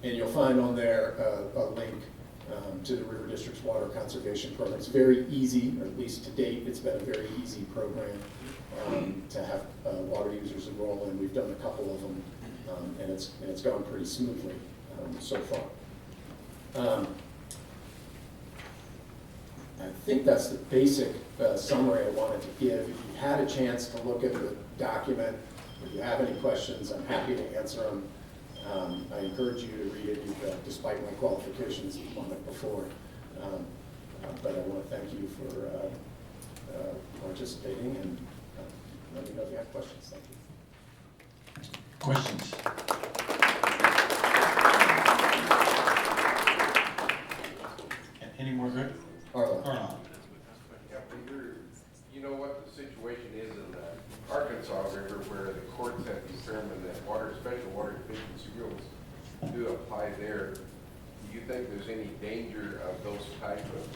And you'll find on there a link to the River District's water conservation program. It's very easy, or at least to date, it's been a very easy program to have water users enroll in. We've done a couple of them, and it's gone pretty smoothly so far. I think that's the basic summary I wanted to give. If you had a chance to look at the document, if you have any questions, I'm happy to answer them. I encourage you to read it, despite my qualifications on it before. But I want to thank you participating, and let me know if you have questions. Thank you. Questions? Any more good? Arlo. Arnold? Yeah, Peter, you know what the situation is in the Arkansas River where the courts have determined that special water deficiency rules do apply there. Do you think there's any danger of those type of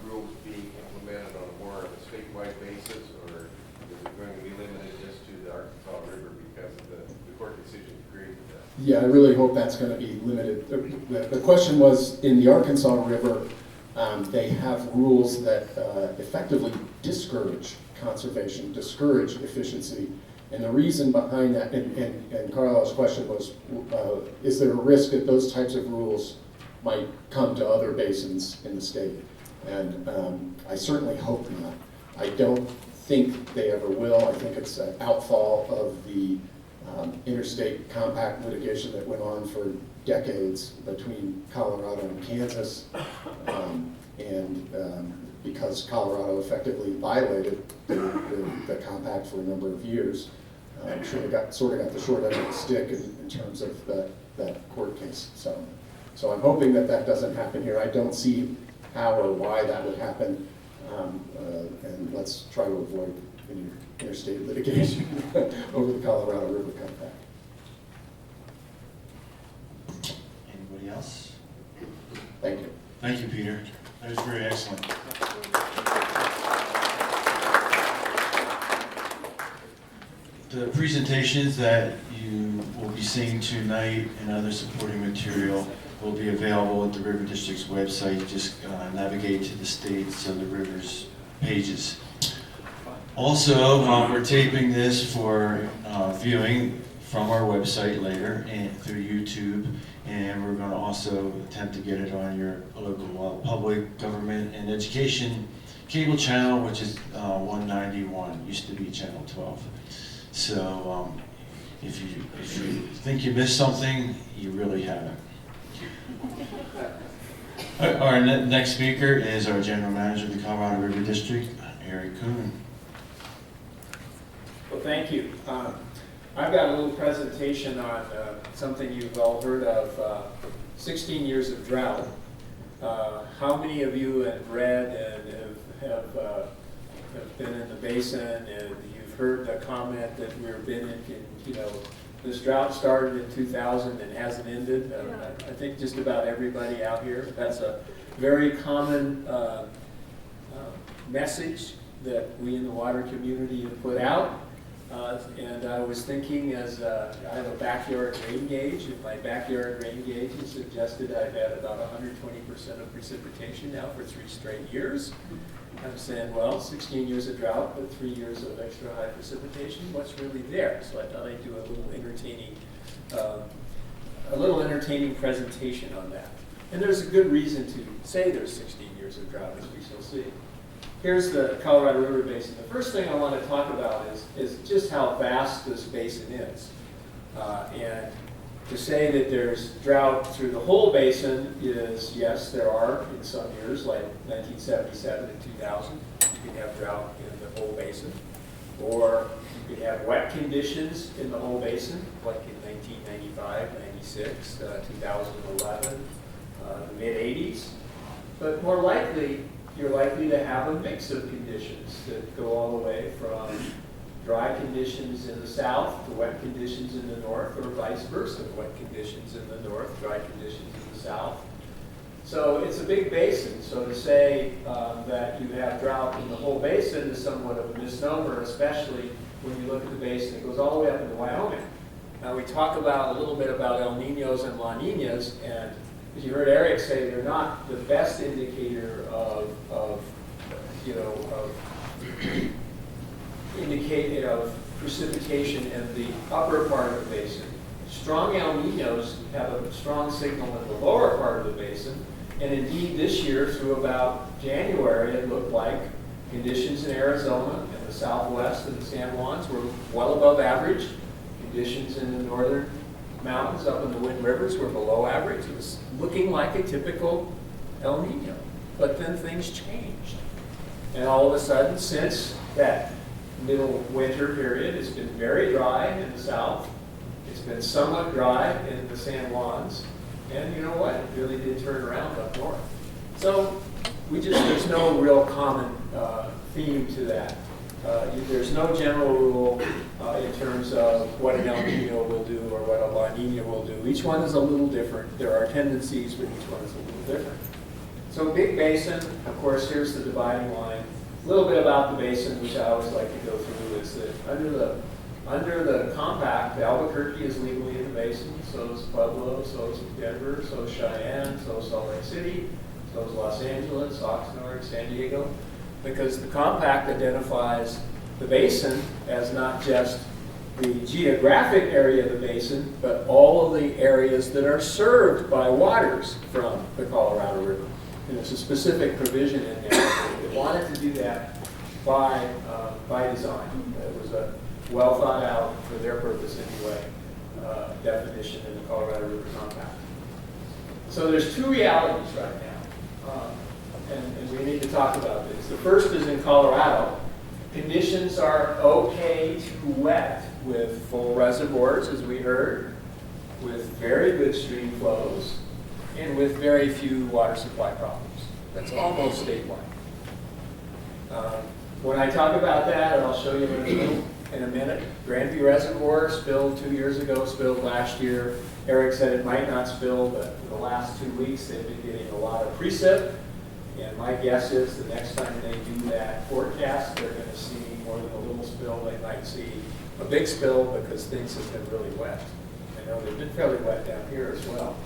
rules being implemented on a more of a statewide basis, or is it going to be limited just to the Arkansas River because of the court decision created that? Yeah, I really hope that's going to be limited. The question was, in the Arkansas River, they have rules that effectively discourage conservation, discourage efficiency. And the reason behind that, and Carlisle's question was, is there a risk that those types of rules might come to other basins in the state? And I certainly hope not. I don't think they ever will. I think it's an outfall of the interstate compact litigation that went on for decades between Colorado and Kansas. Because Colorado effectively violated the compact for a number of years, sort of got the short end of the stick in terms of that court case. So I'm hoping that doesn't happen here. I don't see how or why that would happen, and let's try to avoid any interstate litigation over the Colorado River compact. Anybody else? Thank you. Thank you, Peter. That was very excellent. The presentations that you will be seeing tonight and other supporting material will be available at the River District's website. Just navigate to the states of the rivers pages. Also, we're taping this for viewing from our website later and through YouTube, and we're going to also attempt to get it on your local public government and education cable channel, which is 191, used to be channel 12. So if you think you missed something, you really haven't. Our next speaker is our General Manager of the Colorado River District, Eric Kuhn. Well, thank you. I've got a little presentation on something you've all heard of, 16 years of drought. How many of you have read and have been in the basin, and you've heard the comment that we've been in, this drought started in 2000 and hasn't ended? I think just about everybody out here. That's a very common message that we in the water community have put out. And I was thinking, as I have a backyard rain gauge, and my backyard rain gauge has suggested I've had about 120% of precipitation now for 3 straight years. I'm saying, well, 16 years of drought, but 3 years of extra high precipitation, what's really there? So I thought I'd do a little entertaining presentation on that. And there's a good reason to say there's 16 years of drought, as we shall see. Here's the Colorado River Basin. The first thing I want to talk about is just how vast this basin is. And to say that there's drought through the whole basin is, yes, there are in some years, like 1977 and 2000. You can have drought in the whole basin. Or you can have wet conditions in the whole basin, like in 1995, 96, 2011, the mid-80s. But more likely, you're likely to have a mix of conditions that go all the way from dry conditions in the south to wet conditions in the north, or vice versa, wet conditions in the north, dry conditions in the south. So it's a big basin, so to say that you have drought in the whole basin is somewhat of a misnomer, especially when you look at the basin that goes all the way up into Wyoming. Now we talk about a little bit about El Niños and La Niñas, and as you heard Eric say, they're not the best indicator of precipitation in the upper part of the basin. Strong El Niños have a strong signal in the lower part of the basin, and indeed this year through about January it looked like conditions in Arizona and the southwest and the San Juans were well above average. Conditions in the northern mountains up in the Wind Rivers were below average. It was looking like a typical El Nino, but then things changed. And all of a sudden, since that middle winter period, it's been very dry in the south. It's been somewhat dry in the San Juans. And you know what? It really did turn around up north. So there's no real common theme to that. There's no general rule in terms of what an El Nino will do or what a La Nina will do. Each one is a little different. There are tendencies, but each one is a little different. So big basin, of course, here's the dividing line. A little bit about the basin, which I always like to go through, is that under the compact, Albuquerque is legally in the basin, so is Pueblo, so is Denver, so is Cheyenne, so is Salt Lake City, so is Los Angeles, Oxnard, San Diego, because the compact identifies the basin as not just the geographic area of the basin, but all of the areas that are served by waters from the Colorado River. And there's a specific provision in there. They wanted to do that by design. It was a well thought out, for their purpose anyway, definition in the Colorado River Compact. So there's two realities right now, and we need to talk about this. The first is in Colorado. Conditions are okay to wet with full reservoirs, as we heard, with very good stream flows, and with very few water supply problems. That's almost statewide. When I talk about that, and I'll show you in a minute, Grandview Reservoir spilled 2 years ago, spilled last year. Eric said it might not spill, but for the last 2 weeks they've been getting a lot of precip. And my guess is the next time they do that forecast, they're going to see more than a little spill. They might see a big spill because things have been really wet. I know they've been fairly wet down here as well.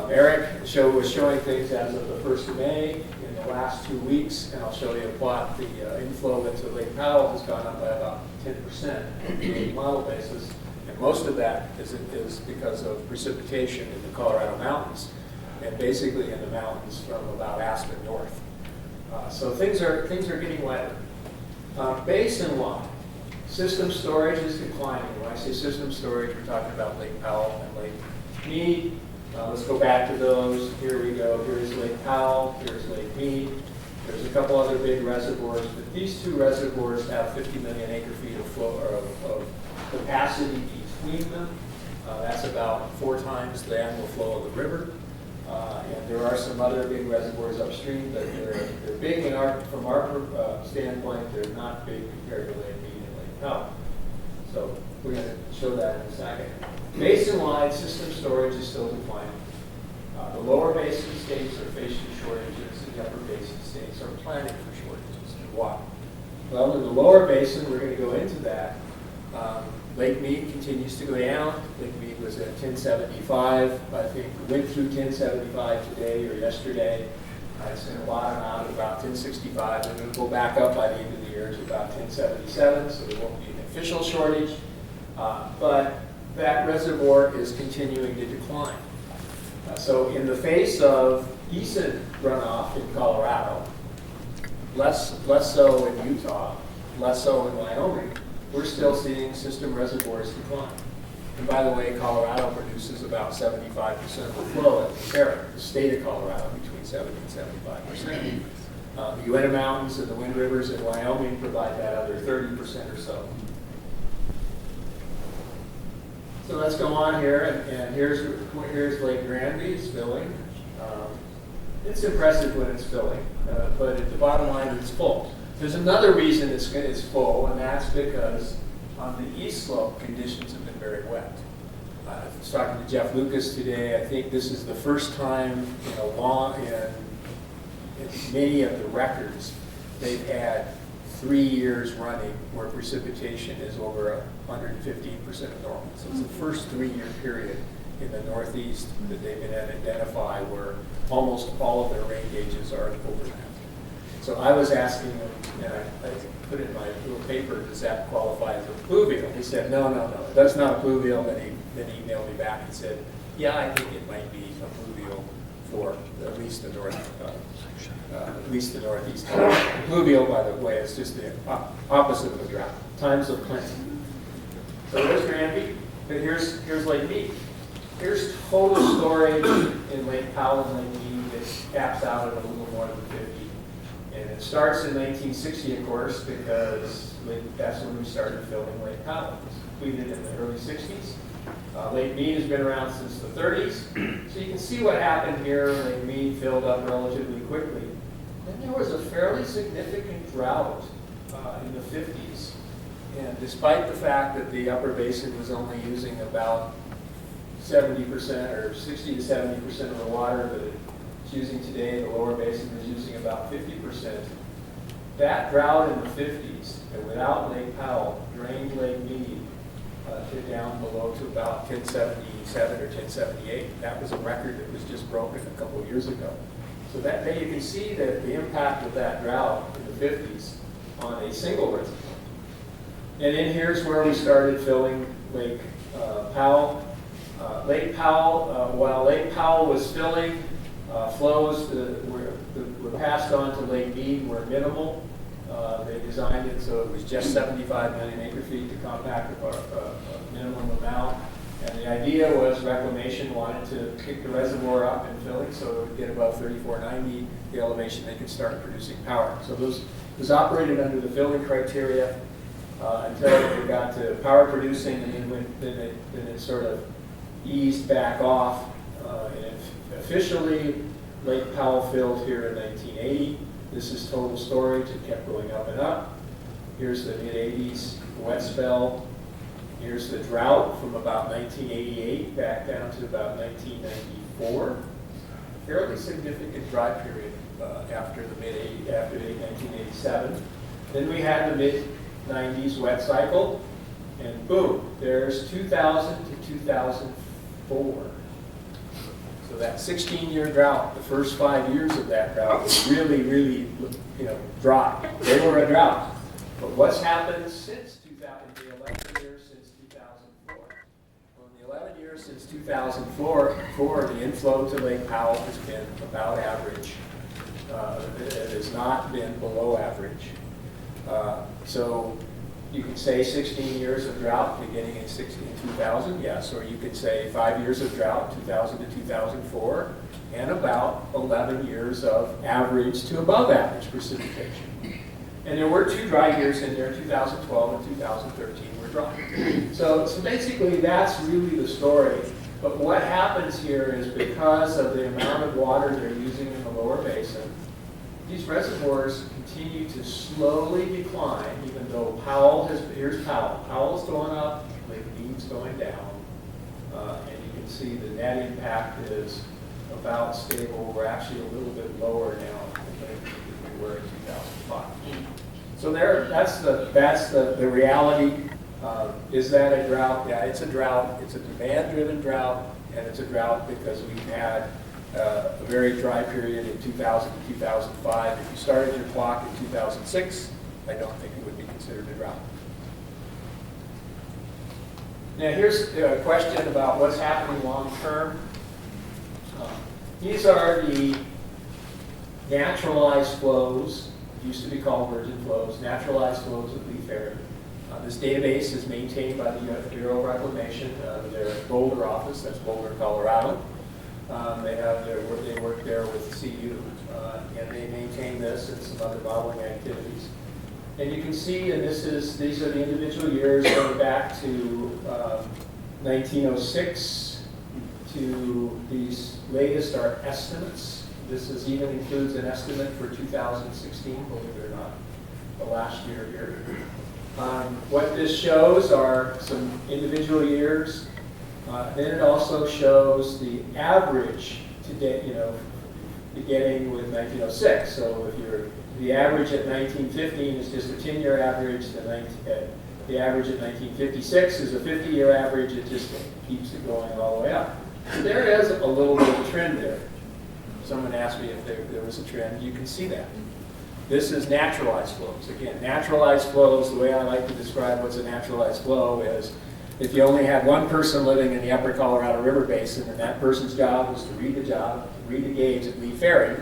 Eric was showing things as of the 1st of May in the last 2 weeks, and I'll show you a plot. The inflow into Lake Powell has gone up by about 10% on a model basis, and most of that is because of precipitation in the Colorado mountains, and basically in the mountains from about Aspen north. So things are getting wetter. Basin-wide, system storage is declining. When I say system storage, we're talking about Lake Powell and Lake Mead. Let's go back to those. Here we go. Here's Lake Powell. Here's Lake Mead. There's a couple other big reservoirs, but these two reservoirs have 50 million acre-feet of flow of capacity between them. That's about 4 times the annual flow of the river. And there are some other big reservoirs upstream, but they're big from our standpoint. They're not big compared to Lake Mead and Lake Powell. So we're going to show that in a second. Basin-wide system storage is still declining. The lower basin states are facing shortages, and the upper basin states are planning for shortages. And why? Well, in the lower basin, we're going to go into that. Lake Mead continues to go down. Lake Mead was at 1075. I think we went through 1075 today or yesterday. It's going to bottom out at about 1065. And it'll go back up by the end of the year to about 1077, so there won't be an official shortage. But that reservoir is continuing to decline. So in the face of decent runoff in Colorado, less so in Utah, less so in Wyoming, we're still seeing system reservoirs decline. And by the way, Colorado produces about 75% of the flow at the Barrett, the state of Colorado, between 70 and 75%. The Uinta Mountains and the Wind Rivers in Wyoming provide that other 30% or so. So let's go on here, and here's Lake Granby. It's filling. It's impressive when it's filling, but at the bottom line, it's full. There's another reason it's full, and that's because on the east slope, conditions have been very wet. I was talking to Jeff Lucas today. I think this is the first time in many of the records they've had 3 years running where precipitation is over 115% of normal. So it's the first 3-year period in the Northeast that they've been able to identify where almost all of their rain gauges are over that. So I was asking him, and I put it in my little paper, does that qualify as a pluvial? He said, no, that's not a pluvial. Then he emailed me back and said, yeah, I think it might be a pluvial for at least the Northeast. Pluvial, by the way, is just the opposite of a drought. Times of plenty. So there's Granby, and here's Lake Mead. Here's total storage in Lake Powell and Lake Mead that caps out at a little more than 50. And it starts in 1960, of course, because that's when we started filling Lake Powell. It was completed in the early 60s. Lake Mead has been around since the 30s. So you can see what happened here. Lake Mead filled up relatively quickly. Then there was a fairly significant drought in the 50s. And despite the fact that the upper basin was only using about 70% or 60 to 70% of the water that it's using today, the lower basin is using about 50%. That drought in the 50s, and without Lake Powell, drained Lake Mead down below to about 1077 or 1078. That was a record that was just broken a couple of years ago. So that there you can see that the impact of that drought in the 50s on a single reservoir. And then here's where we started filling Lake Powell. Lake Powell, while Lake Powell was filling, flows were passed on to Lake Mead were minimal. They designed it so it was just 75 million acre feet to compact a minimum amount. And the idea was reclamation wanted to kick the reservoir up in filling so it would get above 3490, the elevation they could start producing power. So those was operated under the filling criteria until it got to power producing, and then it sort of eased back off. And officially, Lake Powell filled here in 1980. This is total storage. It kept going up and up. Here's the mid-80s wet spell. Here's the drought from about 1988 back down to about 1994. Fairly significant dry period after 1987. Then we had the mid-90s wet cycle, and boom, there's 2000 to 2004. So that 16-year drought, the first 5 years of that drought was really, really, dry. They were a drought. But what's happened since 2000, the 11 years since 2004? Well, in the 11 years since 2004, the inflow to Lake Powell has been about average. It has not been below average. So you could say 16 years of drought beginning in 2000, yes, or you could say 5 years of drought, 2000 to 2004, and about 11 years of average to above average precipitation. And there were 2 dry years in there, 2012 and 2013 were dry. So basically that's really the story. But what happens here is because of the amount of water they're using in the lower basin, these reservoirs continue to slowly decline, even though here's Powell. Powell's going up, Lake Mead's going down. And you can see the net impact is about stable. We're actually a little bit lower now than we were in 2005. So that's the reality. Is that a drought? Yeah, it's a drought. It's a demand-driven drought, and it's a drought because we've had a very dry period in 2000 to 2005. If you started your clock in 2006, I don't think it would be considered a drought. Now here's a question about what's happening long term. These are the naturalized flows, used to be called virgin flows, naturalized flows of Lee Ferry. This database is maintained by the Bureau of Reclamation, their Boulder office, that's Boulder, Colorado. They work there with CU, and they maintain this and some other modeling activities. And you can see, and these are the individual years going back to 1906 to these latest are estimates. This even includes an estimate for 2016, believe it or not, the last year here. What this shows are some individual years. Then it also shows the average today, beginning with 1906. So if the average at 1915 is just a 10-year average, the average at 1956 is a 50-year average. It just keeps it going all the way up. So there is a little bit of a trend there. Someone asked me if there was a trend. You can see that. This is naturalized flows. Again, naturalized flows, the way I like to describe what's a naturalized flow is if you only had one person living in the upper Colorado River Basin and that person's job was to read a gauge at Lee Ferry,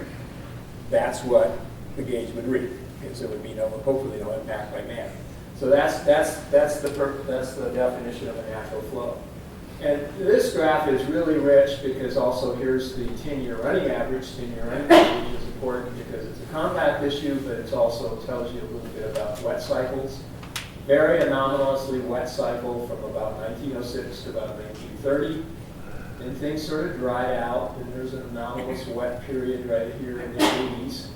that's what the gauge would read. Because there would be hopefully no impact by man. So that's the definition of a natural flow. And this graph is really rich because also here's the 10-year running average. 10-year running average is important because it's a compact issue, but it also tells you a little bit about wet cycles. Very anomalously wet cycle from about 1906 to about 1930. And things sort of dried out, and there's an anomalous wet period right here in the 80s.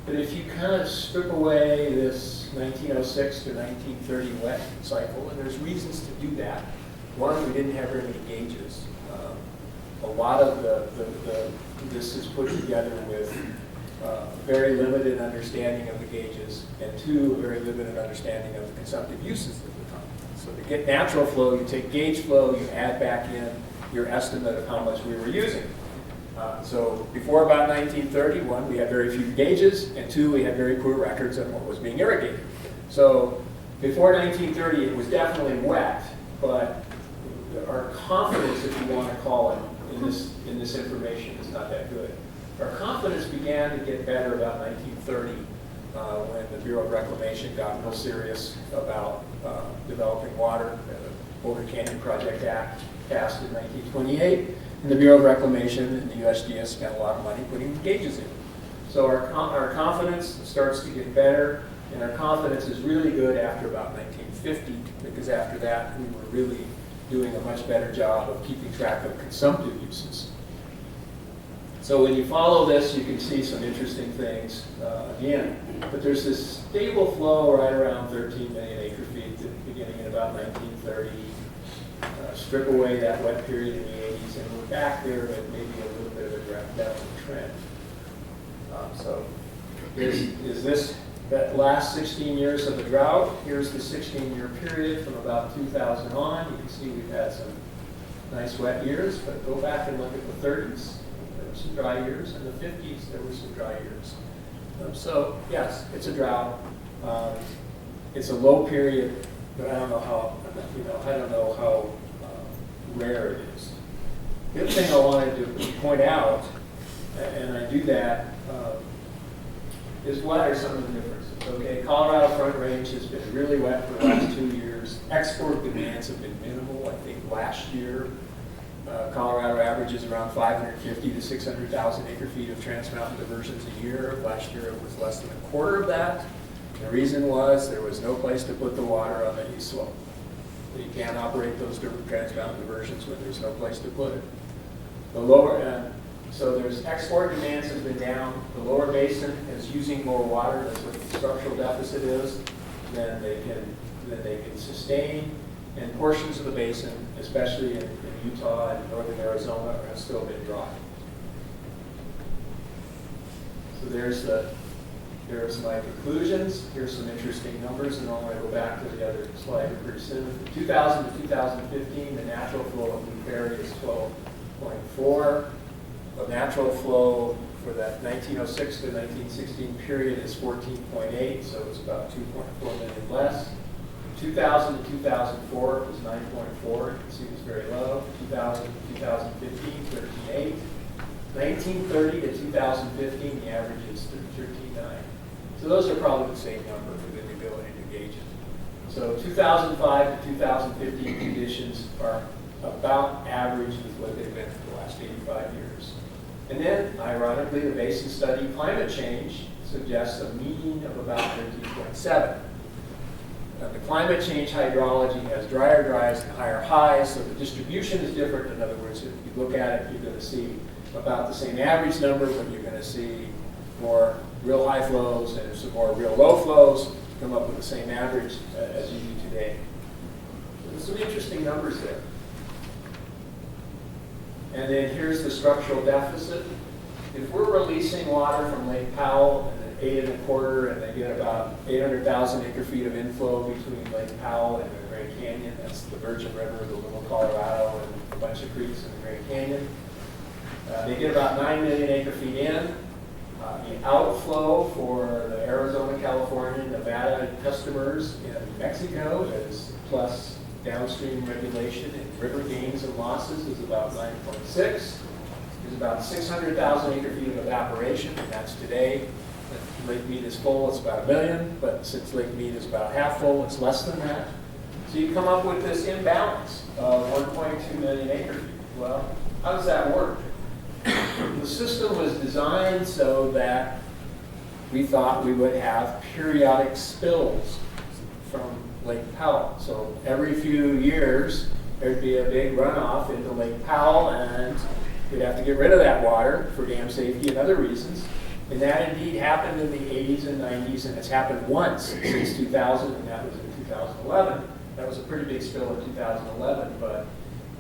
But if you kind of strip away this 1906 to 1930 wet cycle, and there's reasons to do that. One, we didn't have very many gauges. A lot of this is put together with very limited understanding of the gauges, and two, a very limited understanding of the consumptive uses of the time. So to get natural flow, you take gauge flow, you add back in your estimate of how much we were using. So before about 1931, we had very few gauges, and two, we had very poor records on what was being irrigated. So before 1930, it was definitely wet, but our confidence, if you want to call it, in this information is not that good. Our confidence began to get better about 1930 when the Bureau of Reclamation got real serious about developing water. The Boulder Canyon Project Act passed in 1928, and the Bureau of Reclamation and the USGS spent a lot of money putting gauges in. So our confidence starts to get better, and our confidence is really good after about 1950, because after that we were really doing a much better job of keeping track of consumptive uses. So when you follow this, you can see some interesting things again. But there's this stable flow right around 13 million acre feet beginning in about 1930. Strip away that wet period in the 80s, and we're back there at maybe a little bit of a downward trend. So is this that last 16 years of the drought? Here's the 16-year period from about 2000 on. You can see we've had some nice wet years, but go back and look at the 30s. There were some dry years. In the 50s, there were some dry years. So yes, it's a drought. It's a low period, but I don't know how, rare it is. The other thing I wanted to point out, and I do that, is what are some of the differences? Okay, Colorado Front Range has been really wet for the last 2 years. Export demands have been minimal. I think last year, Colorado averages around 550 to 600,000 acre feet of trans-mountain diversions a year. Last year it was less than a quarter of that. The reason was there was no place to put the water on the east slope. You can't operate those trans-mountain diversions when there's no place to put it. The lower end, so there's export demands have been down. The lower basin is using more water. That's what the structural deficit is. Then they can sustain. And portions of the basin, especially in Utah and northern Arizona, have still been dry. So there's my conclusions. Here's some interesting numbers, and I'm going to go back to the other slide pretty soon. From 2000 to 2015, the natural flow of Blue Prairie is 12.4. The natural flow for that 1906 to 1916 period is 14.8, so it's about 2.4 million less. From 2000 to 2004, it was 9.4. You can see it was very low. 2000 to 2015, 13.8. 1930 to 2015, the average is 13.9. So those are probably the same number within the ability to gauge it. So 2005 to 2015 conditions are about average with what they've been for the last 85 years. And then, ironically, the basin study climate change suggests a mean of about 13.7. Now, the climate change hydrology has drier dries and higher highs, so the distribution is different. In other words, if you look at it, you're going to see about the same average number, but you're going to see more real high flows and some more real low flows, come up with the same average as you do today. So there's some interesting numbers there. And then here's the structural deficit. If we're releasing water from Lake Powell and at 8 1/4, and they get about 800,000 acre feet of inflow between Lake Powell and the Grand Canyon, that's the Virgin River, the Little Colorado, and a bunch of creeks in the Grand Canyon. They get about 9 million acre feet in. The outflow for the Arizona, California, Nevada customers in Mexico is plus downstream regulation and river gains and losses is about 9.6. There's about 600,000 acre feet of evaporation, and that's today. If Lake Mead is full, it's about 1 million, but since Lake Mead is about half full, it's less than that. So you come up with this imbalance of 1.2 million acre feet. Well, how does that work? The system was designed so that we thought we would have periodic spills from Lake Powell. So every few years, there'd be a big runoff into Lake Powell, and we'd have to get rid of that water for dam safety and other reasons. And that indeed happened in the 80s and 90s, and it's happened once since 2000, and that was in 2011. That was a pretty big spill in 2011, but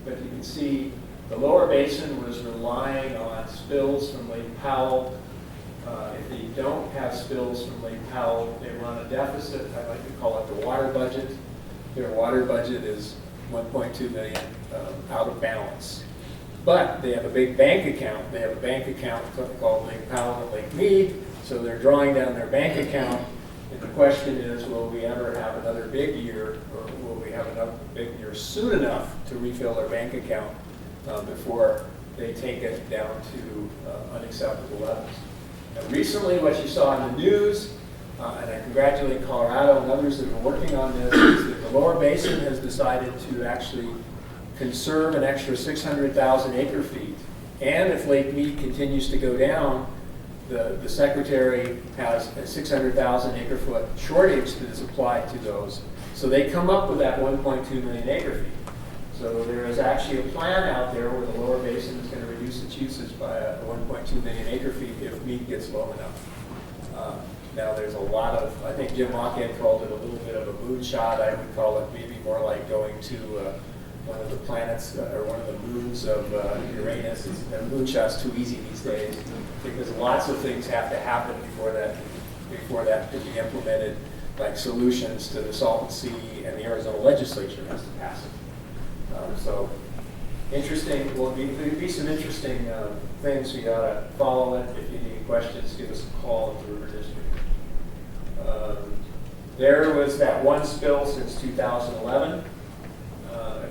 you can see the lower basin was relying on spills from Lake Powell. If they don't have spills from Lake Powell, they run a deficit. I like to call it the water budget. Their water budget is 1.2 million out of balance. But they have a big bank account. They have a bank account called Lake Powell and Lake Mead, so they're drawing down their bank account. And the question is, will we ever have another big year, or will we have another big year soon enough to refill their bank account before they take it down to unacceptable levels? Now, recently, what you saw in the news, and I congratulate Colorado and others that are working on this, is that the lower basin has decided to actually conserve an extra 600,000 acre feet. And if Lake Mead continues to go down, the Secretary has a 600,000 acre foot shortage that is applied to those. So they come up with that 1.2 million acre feet. So there is actually a plan out there where the lower basin is going to reduce its usage by 1.2 million acre feet if Mead gets low enough. Now there's a lot of, I think Jim Lockhead called it a little bit of a moonshot. I would call it maybe more like going to one of the planets or one of the moons of Uranus. Moonshot's too easy these days because lots of things have to happen before that can be implemented, like solutions to the Salton Sea, and the Arizona legislature has to pass it. So interesting. Well, there'll be some interesting things. We ought to follow it. If you need any questions, give us a call at the River District. There was that one spill since 2011.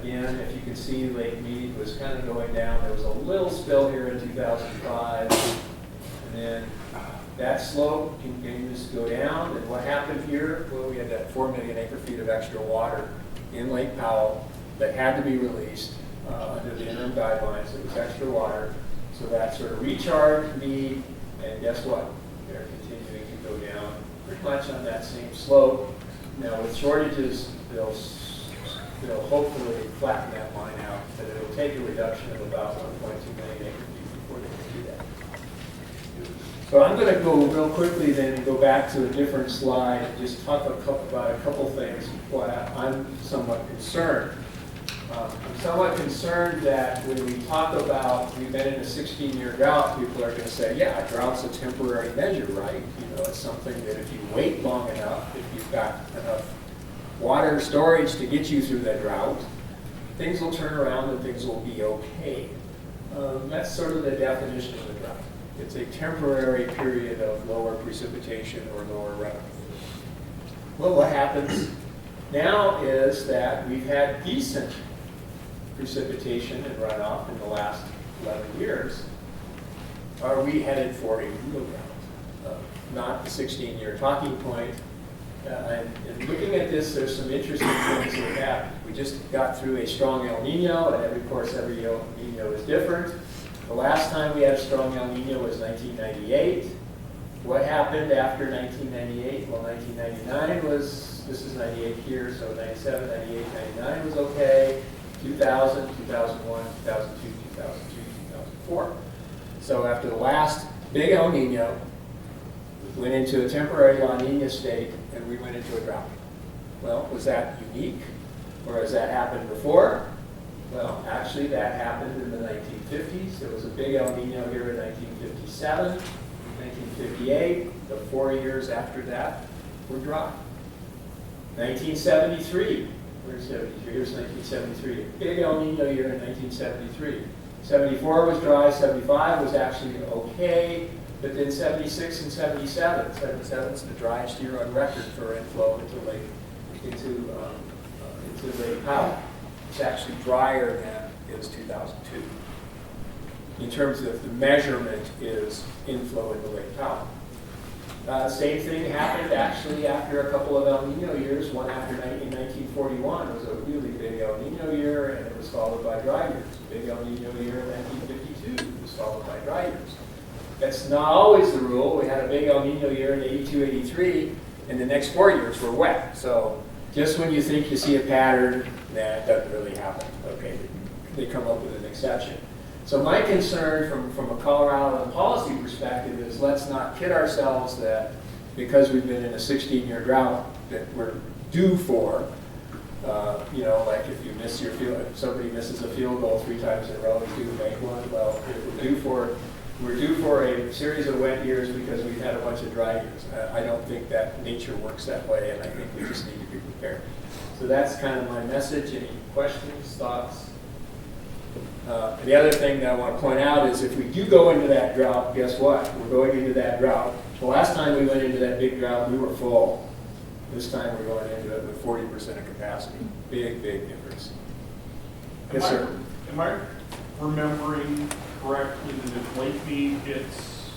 Again, if you can see, Lake Mead was kind of going down. There was a little spill here in 2005, and then that slope continues to go down. And what happened here? Well, we had that 4 million acre feet of extra water in Lake Powell that had to be released under the interim guidelines. It was extra water, so that sort of recharged Mead, and guess what? They're continuing to go down pretty much on that same slope. Now with shortages, they'll hopefully flatten that line out, but it'll take a reduction of about 1.2 million acre feet before they can do that. So I'm going to go real quickly then and go back to a different slide and just talk about a couple things why I'm somewhat concerned. I'm somewhat concerned that when we talk about we've been in a 16-year drought, people are going to say, yeah, a drought's a temporary measure, right? You know, it's something that if you wait long enough, if you've got enough water storage to get you through that drought, things will turn around and things will be okay. That's sort of the definition of the drought. It's a temporary period of lower precipitation or lower runoff. Well, what happens now is that we've had decent precipitation and runoff in the last 11 years. Are we headed for a real drought? Not the 16-year talking point. And looking at this, there's some interesting things that happen. We just got through a strong El Nino, and of course every El Nino is different. The last time we had a strong El Nino was 1998. What happened after 1998? Well, 1999 was, this is 98 here, so 97, 98, 99 was okay. 2000, 2001, 2002, 2003, 2004. So after the last big El Nino, we went into a temporary La Nina state, and we went into a drought. Well, was that unique? Or has that happened before? Well, actually that happened in the 1950s. There was a big El Nino here in 1957. 1958, the 4 years after that were dry. 1973, where's 73? Here's 1973. A big El Nino year in 1973. 74 was dry, 75 was actually okay, but then 76 and 77. 77 is the driest year on record for inflow into Lake Powell. It's actually drier than is 2002. In terms of the measurement is inflow into Lake Powell. Same thing happened actually after a couple of El Nino years. One after in 1941 was a really big El Nino year, and it was followed by dry years. A big El Nino year in 1952 was followed by dry years. That's not always the rule. We had a big El Nino year in 82, 83, and the next 4 years were wet. So just when you think you see a pattern, that doesn't really happen. Okay, they come up with an exception. So my concern from a Colorado policy perspective is let's not kid ourselves that because we've been in a 16-year drought that we're due for, you know, like if you miss your field, if somebody misses a field goal 3 times in a row, you do make one. Well, if we're due for a series of wet years because we've had a bunch of dry years. I don't think that nature works that way, and I think we just need to be prepared. So that's kind of my message. Any questions, thoughts? The other thing that I want to point out is if we do go into that drought, guess what? We're going into that drought. The last time we went into that big drought, we were full. This time we're going into it with 40% of capacity. Big, big difference. Yes, sir. Am I remembering correctly that if Lake Mead hits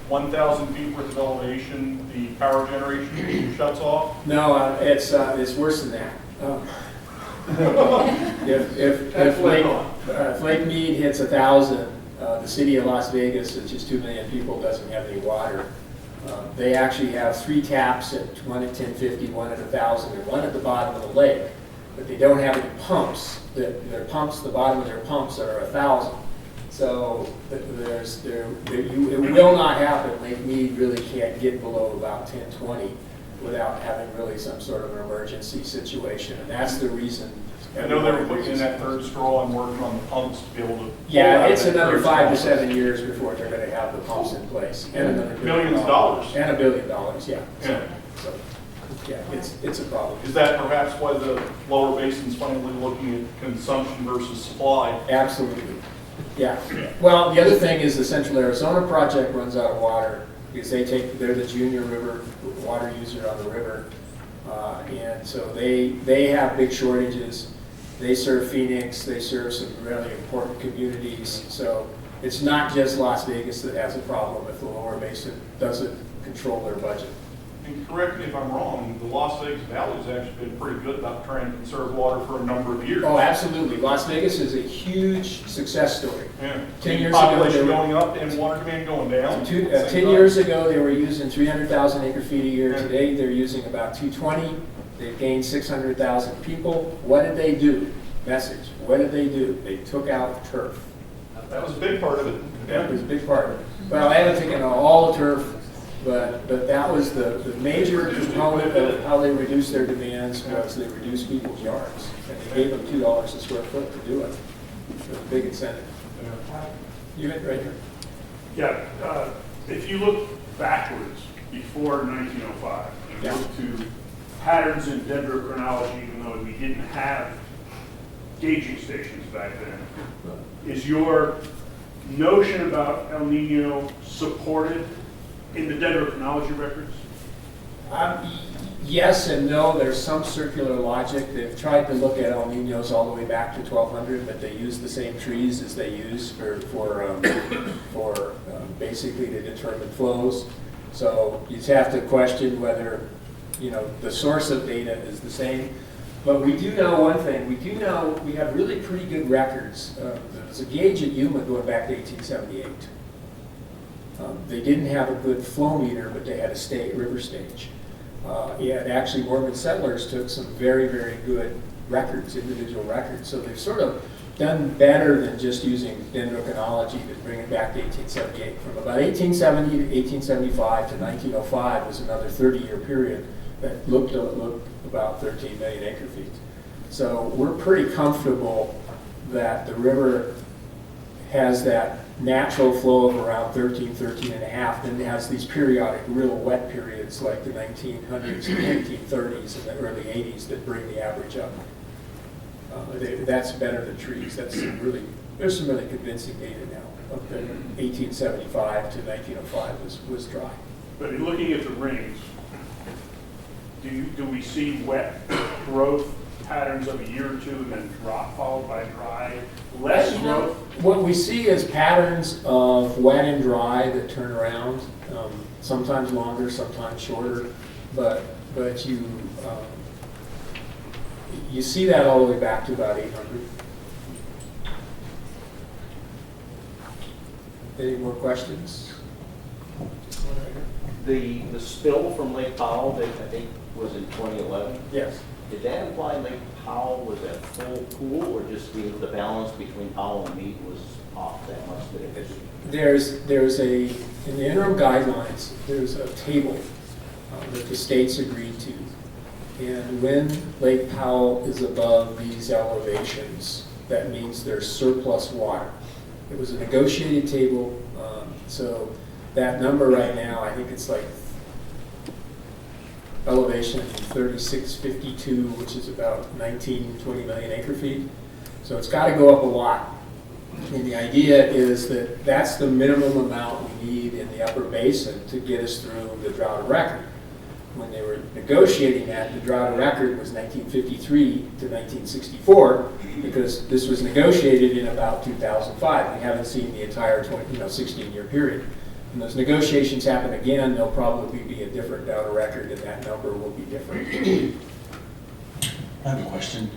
1,000 feet worth of elevation, the power generation shuts off? No, it's worse than that. If Lake Mead hits 1,000, the city of Las Vegas, which is 2 million people, doesn't have any water. They actually have 3 taps, one at 1050, one at 1,000, and one at the bottom of the lake. But they don't have any pumps. Their pumps, the bottom of their pumps are 1,000. So it will not happen. Lake Mead really can't get below about 1020 without having really some sort of an emergency situation. And that's the reason. I know they were putting in that third straw and working on the pumps to be able to. Yeah, it's another 5 to 7 years before they're going to have the pumps in place. And another Millions of dollars. And $1 billion, yeah. Yeah. So, yeah, it's a problem. Is that perhaps why the lower basin's finally looking at consumption versus supply? Absolutely. Yeah. Well, the other thing is the Central Arizona project runs out of water because they're the junior river water user on the river. And so they have big shortages. They serve Phoenix, they serve some really important communities. So it's not just Las Vegas that has a problem if the lower basin doesn't control their budget. And correct me if I'm wrong, the Las Vegas Valley's actually been pretty good about trying to conserve water for a number of years. Oh, absolutely. Las Vegas is a huge success story. Yeah. 10 years Population ago, going up and water demand going down. 10 years ago, they were using 300,000 acre feet a year. Today, they're using about 220. They've gained 600,000 people. What did they do? Message. What did they do? They took out turf. That was a big part of it. That was a big part of it. Well, I haven't taken out all the turf, but that was the major component of how they reduced their demands was they reduced people's yards. And they gave them $2 a square foot to do it. It was a big incentive. You hit right here. Yeah, if you look backwards before 1905 and Yeah. look to patterns in dendrochronology, even though we didn't have gauging stations back then, is your notion about El Nino supported in the dendrochronology records? Yes and no. There's some circular logic. They've tried to look at El Ninos all the way back to 1200, but they use the same trees as they use for basically to determine flows. So you have to question whether the source of data is the same. But we do know one thing. We do know we have really pretty good records. There's a gauge at Yuma going back to 1878. They didn't have a good flow meter, but they had a river stage. And actually Mormon settlers took some very, very good records, individual records. So they've sort of done better than just using dendrochronology to bring it back to 1878. From about 1870 to 1875 to 1905 was another 30-year period that looked about 13 million acre feet. So we're pretty comfortable that the river has that natural flow of around 13 and a half, then it has these periodic real wet periods like the 1900s and 1930s and the early 80s that bring the average up. That's better than trees. There's some really convincing data now. Up to 1875 to 1905 was dry. But in looking at the rings, do we see wet growth patterns of a year or two and then drop followed by dry? less growth? What we see is patterns of wet and dry that turn around, sometimes longer, sometimes shorter, but you see that all the way back to about 800. Any more questions? The spill from Lake Powell that I think was in 2011, Yes. did that imply Lake Powell was at full pool, or just the balance between Powell and Meade was off that much that it could? There's in the interim guidelines, there's a table that the states agreed to. And when Lake Powell is above these elevations, that means there's surplus water. It was a negotiated table, so that number right now, I think it's like elevation 3652, which is about 20 million acre feet. So it's got to go up a lot. And the idea is that that's the minimum amount we need in the upper basin to get us through the drought of record. When they were negotiating that, the drought of record was 1953 to 1964, because this was negotiated in about 2005. We haven't seen the entire 16-year period. When those negotiations happen again, there'll probably be a different drought of record, and that number will be different. I have a question.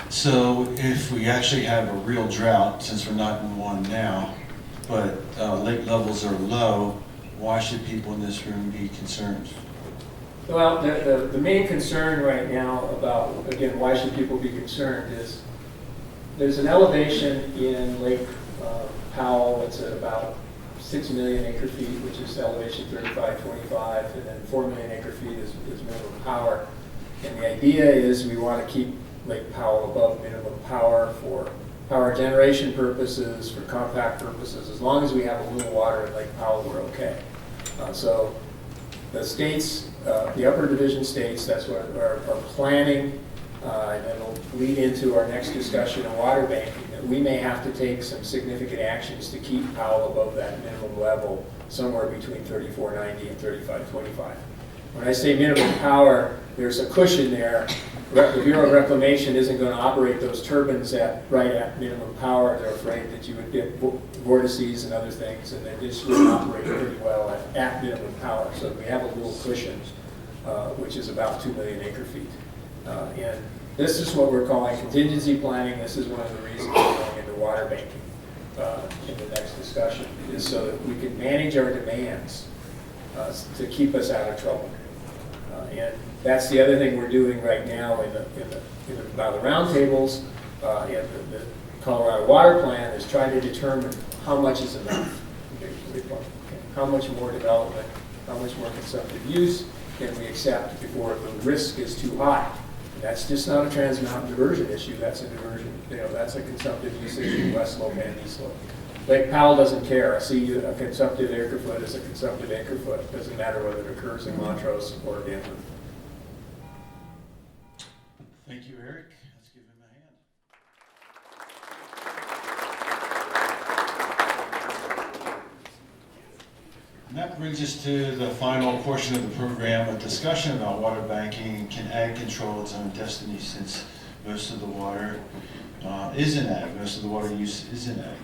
So if we actually have a real drought, since we're not in one now, but lake levels are low, why should people in this room be concerned? Well, the main concern right now about, again, why should people be concerned is there's an elevation in Lake Powell that's at about 6 million acre feet, which is elevation 3525, and then 4 million acre feet is minimum power. And the idea is we want to keep Lake Powell above minimum power for power generation purposes, for compact purposes. As long as we have a little water in Lake Powell, we're okay. So the states, the upper division states, that's what are planning, and it'll lead into our next discussion on water banking, that we may have to take some significant actions to keep Powell above that minimum level, somewhere between 3490 and 3525. When I say minimum power, there's a cushion there. The Bureau of Reclamation isn't going to operate those turbines right at minimum power. They're afraid that you would get vortices and other things, and they just wouldn't operate pretty well at minimum power. So we have a little cushion, which is about 2 million acre feet. And this is what we're calling contingency planning. This is one of the reasons we're going into water banking in the next discussion, is so that we can manage our demands to keep us out of trouble. And that's the other thing we're doing right now in the roundtables. And the Colorado Water Plan is trying to determine how much is enough. How much more development, how much more consumptive use can we accept before the risk is too high. And that's just not a Trans Mountain diversion issue. That's a diversion. That's a consumptive use issue in West Slope and East Slope. Lake Powell doesn't care. I see a consumptive acre foot as a consumptive acre foot. It doesn't matter whether it occurs in Montrose or Denver. Thank you, Eric. Let's give him a hand. And that brings us to the final portion of the program, a discussion about water banking. Can ag control its own destiny, since most of the water is in ag, most of the water use is in ag.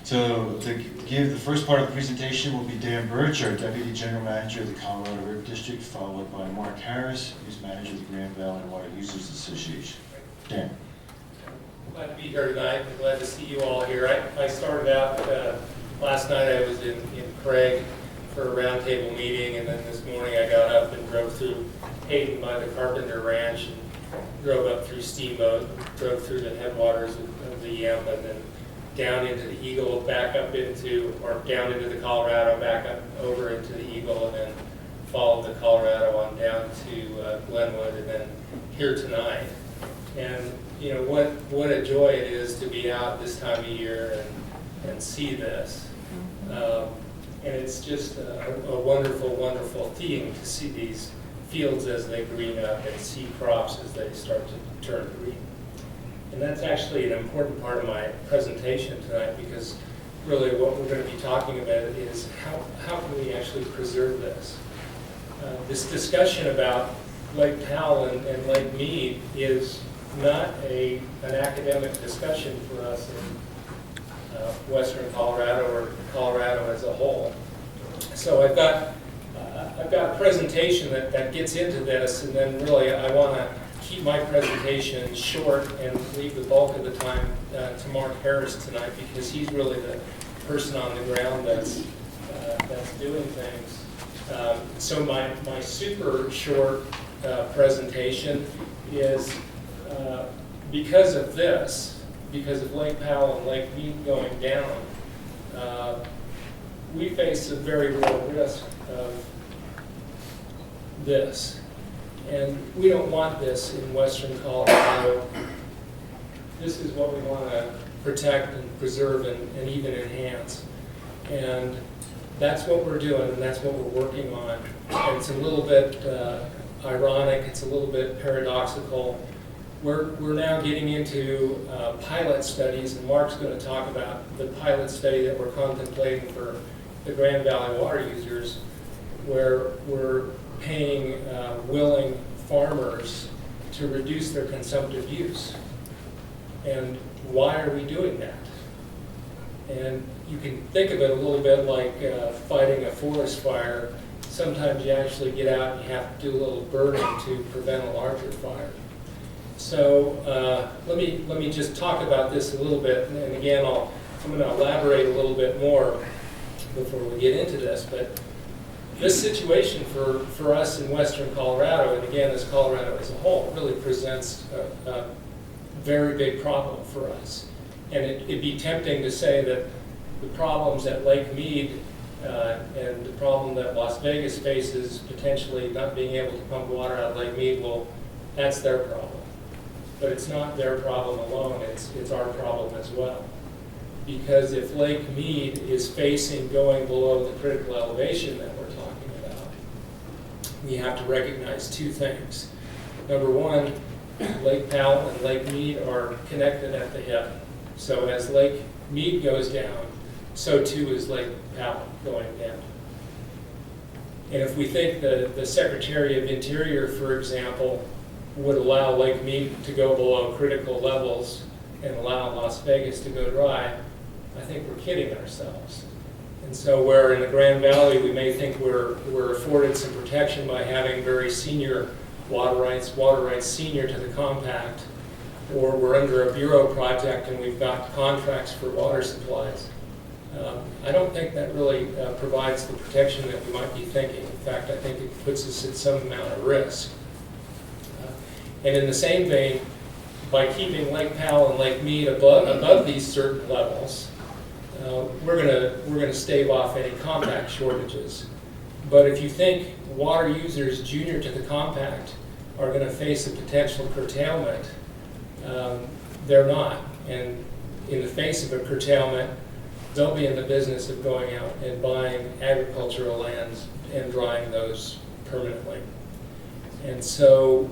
So to give the first part of the presentation will be Dan Birch, our Deputy General Manager of the Colorado River District, followed by Mark Harris, who's Manager of the Grand Valley Water Users Association. Dan. Glad to be here tonight. I'm glad to see you all here. I started out, last night I was in Craig for a roundtable meeting, and then this morning I got up and drove through Hayden by the Carpenter Ranch, and drove up through Steamboat, drove through the headwaters of the Yampa, and then down into the Eagle, back up into, or down into the Colorado, back up over into the Eagle, and then followed the Colorado on down to Glenwood, and then here tonight. And you know, what a joy it is to be out this time of year and see this. And it's just a wonderful, wonderful thing to see these fields as they green up and see crops as they start to turn green. And that's actually an important part of my presentation tonight, because really what we're going to be talking about is how can we actually preserve this. This discussion about Lake Powell and Lake Meade is not an academic discussion for us in western Colorado or Colorado as a whole. So I've got a presentation that gets into this, and then really I want to keep my presentation short and leave the bulk of the time to Mark Harris tonight, because he's really the person on the ground that's doing things. So my super short presentation is because of this, because of Lake Powell and Lake Mead going down, we face a very real risk of this. And we don't want this in western Colorado. This is what we want to protect and preserve and even enhance. And that's what we're doing, and that's what we're working on. And it's a little bit ironic, it's a little bit paradoxical. We're now getting into pilot studies, and Mark's going to talk about the pilot study that we're contemplating for the Grand Valley water users, where we're paying willing farmers to reduce their consumptive use. And why are we doing that? And you can think of it a little bit like fighting a forest fire. Sometimes you actually get out and you have to do a little burning to prevent a larger fire. So let me just talk about this a little bit, and again I'm going to elaborate a little bit more before we get into this. But this situation for us in western Colorado, and again as Colorado as a whole, really presents a very big problem for us. And it'd be tempting to say that the problems at Lake Mead and the problem that Las Vegas faces, potentially not being able to pump water out of Lake Mead, well, that's their problem. But it's not their problem alone, it's our problem as well. Because if Lake Mead is facing going below the critical elevation that we're talking about, we have to recognize two things. Number one, Lake Powell and Lake Mead are connected at the hip. So as Lake Mead goes down, so too is Lake Powell going down. And if we think the Secretary of Interior, for example, would allow Lake Mead to go below critical levels and allow Las Vegas to go dry, I think we're kidding ourselves. And so where in the Grand Valley we may think we're afforded some protection by having very senior water rights senior to the compact, or we're under a bureau project and we've got contracts for water supplies, I don't think that really provides the protection that we might be thinking. In fact, I think it puts us at some amount of risk. And in the same vein, by keeping Lake Powell and Lake Mead above these certain levels, we're gonna stave off any compact shortages. But if you think water users junior to the compact are going to face a potential curtailment, they're not. And in the face of a curtailment, they'll be in the business of going out and buying agricultural lands and drying those permanently. And so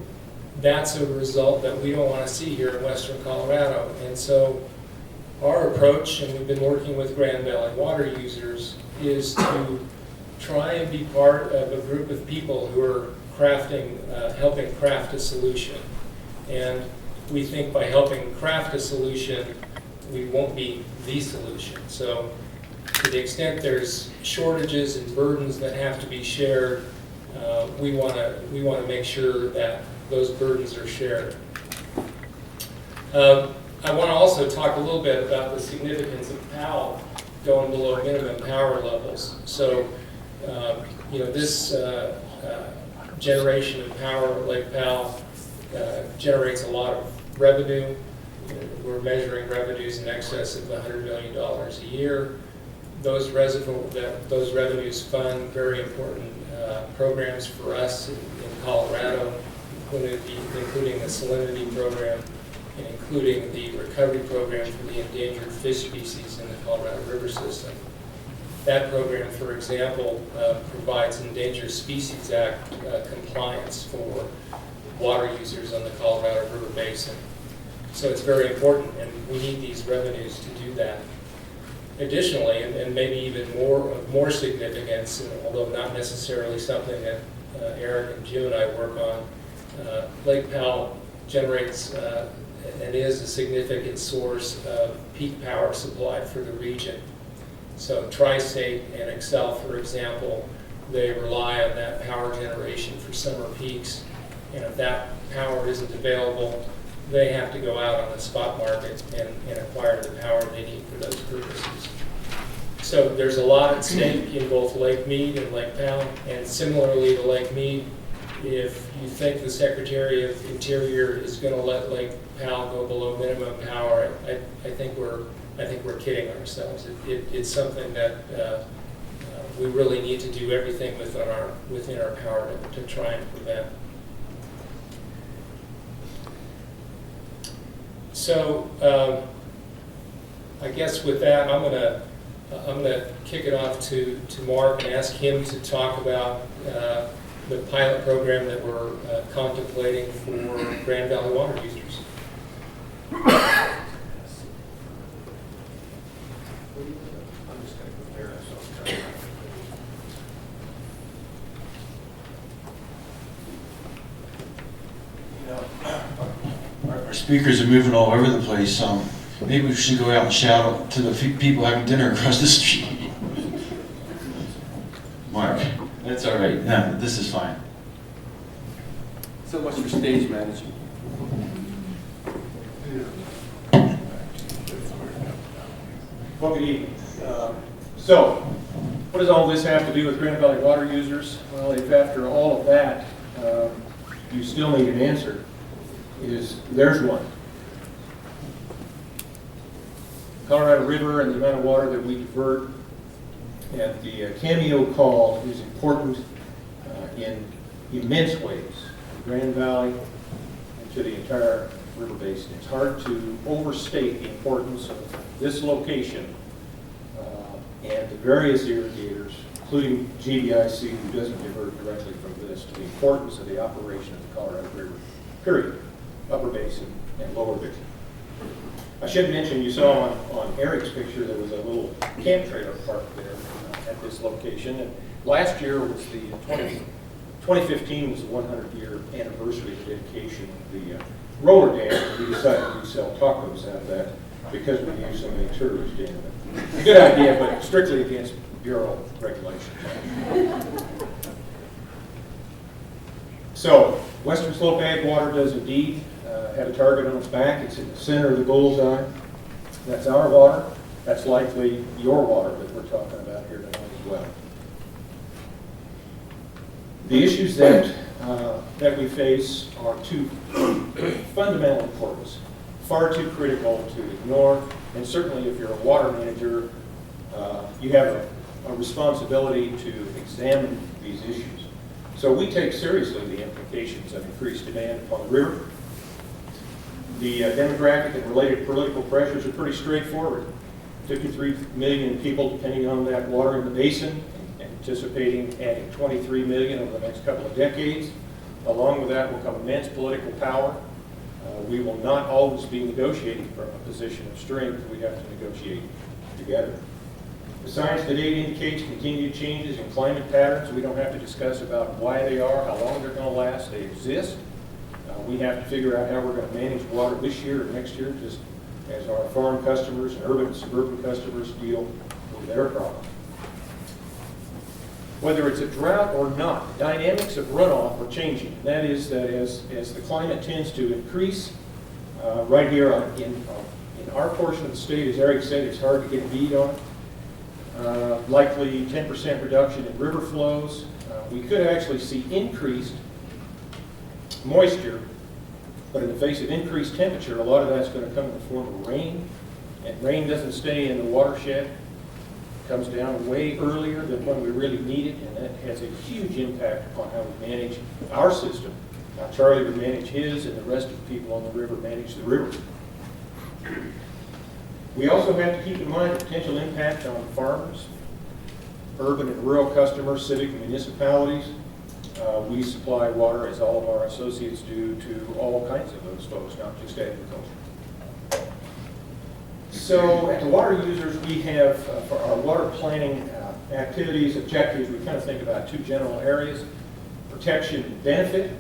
that's a result that we don't want to see here in western Colorado. And so our approach, and we've been working with Grand Valley water users, is to try and be part of a group of people who are helping craft a solution. And we think by helping craft a solution, we won't be the solution. So to the extent there's shortages and burdens that have to be shared, we want to make sure that those burdens are shared. I want to also talk a little bit about the significance of Powell going below minimum power levels. So, this generation of power at Lake Powell generates a lot of revenue. We're measuring revenues in excess of $100 million a year. Those revenues fund very important programs for us in Colorado, including the salinity program and including the recovery program for the endangered fish species in the Colorado River system. That program, for example, provides Endangered Species Act compliance for water users on the Colorado River Basin. So it's very important, and we need these revenues to do that. Additionally, and maybe even more significance, although not necessarily something that Eric and Jim and I work on, Lake Powell generates and is a significant source of peak power supply for the region. So Tri-State and Excel, for example, they rely on that power generation for summer peaks. And if that power isn't available, they have to go out on the spot market and acquire the power they need for those purposes. So there's a lot at stake in both Lake Mead and Lake Powell. And similarly to Lake Mead, if you think the Secretary of Interior is going to let Lake Powell go below minimum power, I think we're kidding ourselves. It's something that we really need to do everything within our power to try and prevent. So I guess with that, I'm gonna kick it off to Mark and ask him to talk about the pilot program that we're contemplating for Grand Valley water users. I'm just going to compare ourselves. Our speakers are moving all over the place. Maybe we should go out and shout to the people having dinner across the street. Mark, that's all right. No, this is fine. So much for stage management. Well, good evening. So, what does all this have to do with Grand Valley water users? Well, if after all of that, you still need an answer, there's one. Colorado River and the amount of water that we divert at the cameo call is important in immense ways to Grand Valley and to the entire river basin. It's hard to overstate the importance of this location and the various irrigators, including GBIC, who doesn't divert directly from this, to the importance of the operation of the Colorado River, period, upper basin and lower basin. I should mention, you saw on Eric's picture, there was a little camp trailer park there at this location. And last year was 2015 was the 100-year anniversary of the dedication of the roller dam. And we decided to sell tacos out of that because we used so many tourists in it. A good idea, but strictly against Bureau regulations. So, Western Slope Ag Water does indeed have a target on its back. It's in the center of the bullseye. That's our water. That's likely your water that we're talking about here tonight as well. The issues that we face are two fundamental importance, far too critical to ignore, and certainly if you're a water manager, you have a responsibility to examine these issues. So we take seriously the implications of increased demand upon the river. The demographic and related political pressures are pretty straightforward. 53 million people depending on that water in the basin, anticipating adding 23 million over the next couple of decades. Along with that will come immense political power. We will not always be negotiating from a position of strength. We have to negotiate together. The science to date indicates continued changes in climate patterns. We don't have to discuss about why they are, how long they're going to last. They exist. We have to figure out how we're going to manage water this year or next year, just as our farm customers and urban and suburban customers deal with their problems. Whether it's a drought or not, the dynamics of runoff are changing. That is that as the climate tends to increase, right here in our portion of the state, as Eric said, it's hard to get a bead on it. Likely 10% reduction in river flows. We could actually see increased moisture, but in the face of increased temperature, a lot of that's going to come in the form of rain, and rain doesn't stay in the watershed. It comes down way earlier than when we really need it, and that has a huge impact upon how we manage our system. Now Charlie would manage his, and the rest of the people on the river manage the river. We also have to keep in mind the potential impact on farmers, urban and rural customers, civic and municipalities. We supply water, as all of our associates do, to all kinds of those folks, not just agriculture. So at the water users, we have, for our water planning activities, objectives, we kind of think about two general areas, protection and benefit.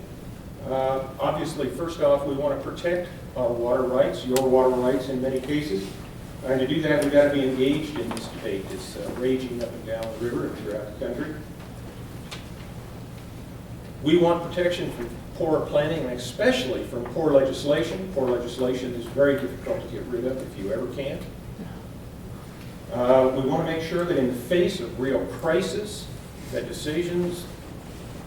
Obviously, first off, we want to protect our water rights, your water rights in many cases. And to do that, we've got to be engaged in this debate that's raging up and down the river and throughout the country. We want protection from poor planning, and especially from poor legislation. Poor legislation is very difficult to get rid of if you ever can. We want to make sure that in the face of real crisis, that decisions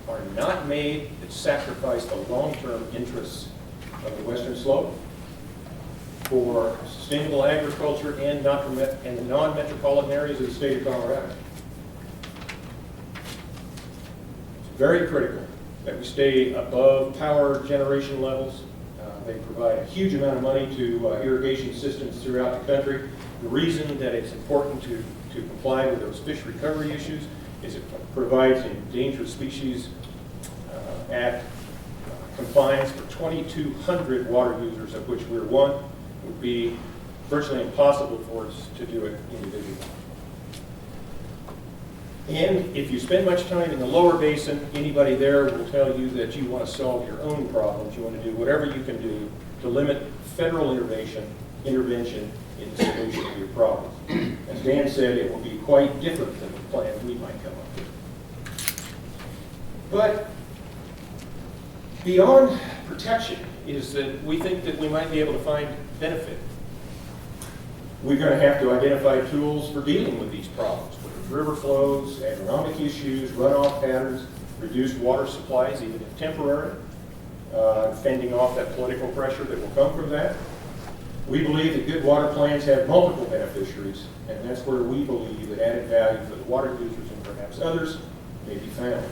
are not made that sacrifice the long-term interests of the Western Slope for sustainable agriculture and the non-metropolitan areas of the state of Colorado. It's very critical that we stay above power generation levels. They provide a huge amount of money to irrigation systems throughout the country. The reason that it's important to comply with those fish recovery issues is it provides Endangered Species Act compliance for 2,200 water users, of which we're one. It would be virtually impossible for us to do it individually. And if you spend much time in the lower basin, anybody there will tell you that you want to solve your own problems. You want to do whatever you can do to limit federal intervention in the solution of your problems. As Dan said, it will be quite different than the plan we might come up with. But beyond protection is that we think that we might be able to find benefit. We're going to have to identify tools for dealing with these problems, whether it's river flows, agronomic issues, runoff patterns, reduced water supplies, even if temporary, fending off that political pressure that will come from that. We believe that good water plans have multiple beneficiaries, and that's where we believe that added value for the water users and perhaps others may be found.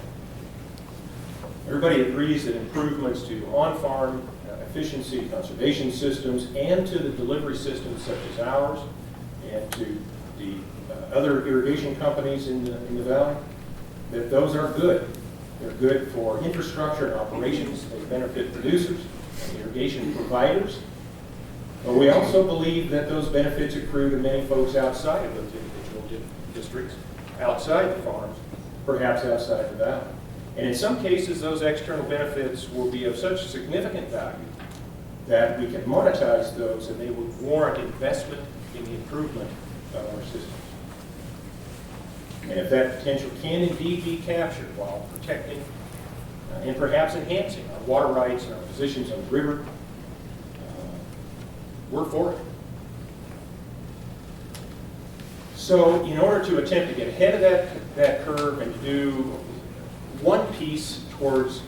Everybody agrees that improvements to on-farm efficiency, conservation systems, and to the delivery systems such as ours, and to the other irrigation companies in the valley, that those are good. They're good for infrastructure and operations. They benefit producers and irrigation providers. But we also believe that those benefits accrue to many folks outside of those individual districts, outside the farms, perhaps outside the valley. And in some cases, those external benefits will be of such significant value that we can monetize those, and they would warrant investment in the improvement of our systems. And if that potential can indeed be captured while protecting and perhaps enhancing our water rights and our positions on the river, we're for it. So in order to attempt to get ahead of that curve and to do one piece towards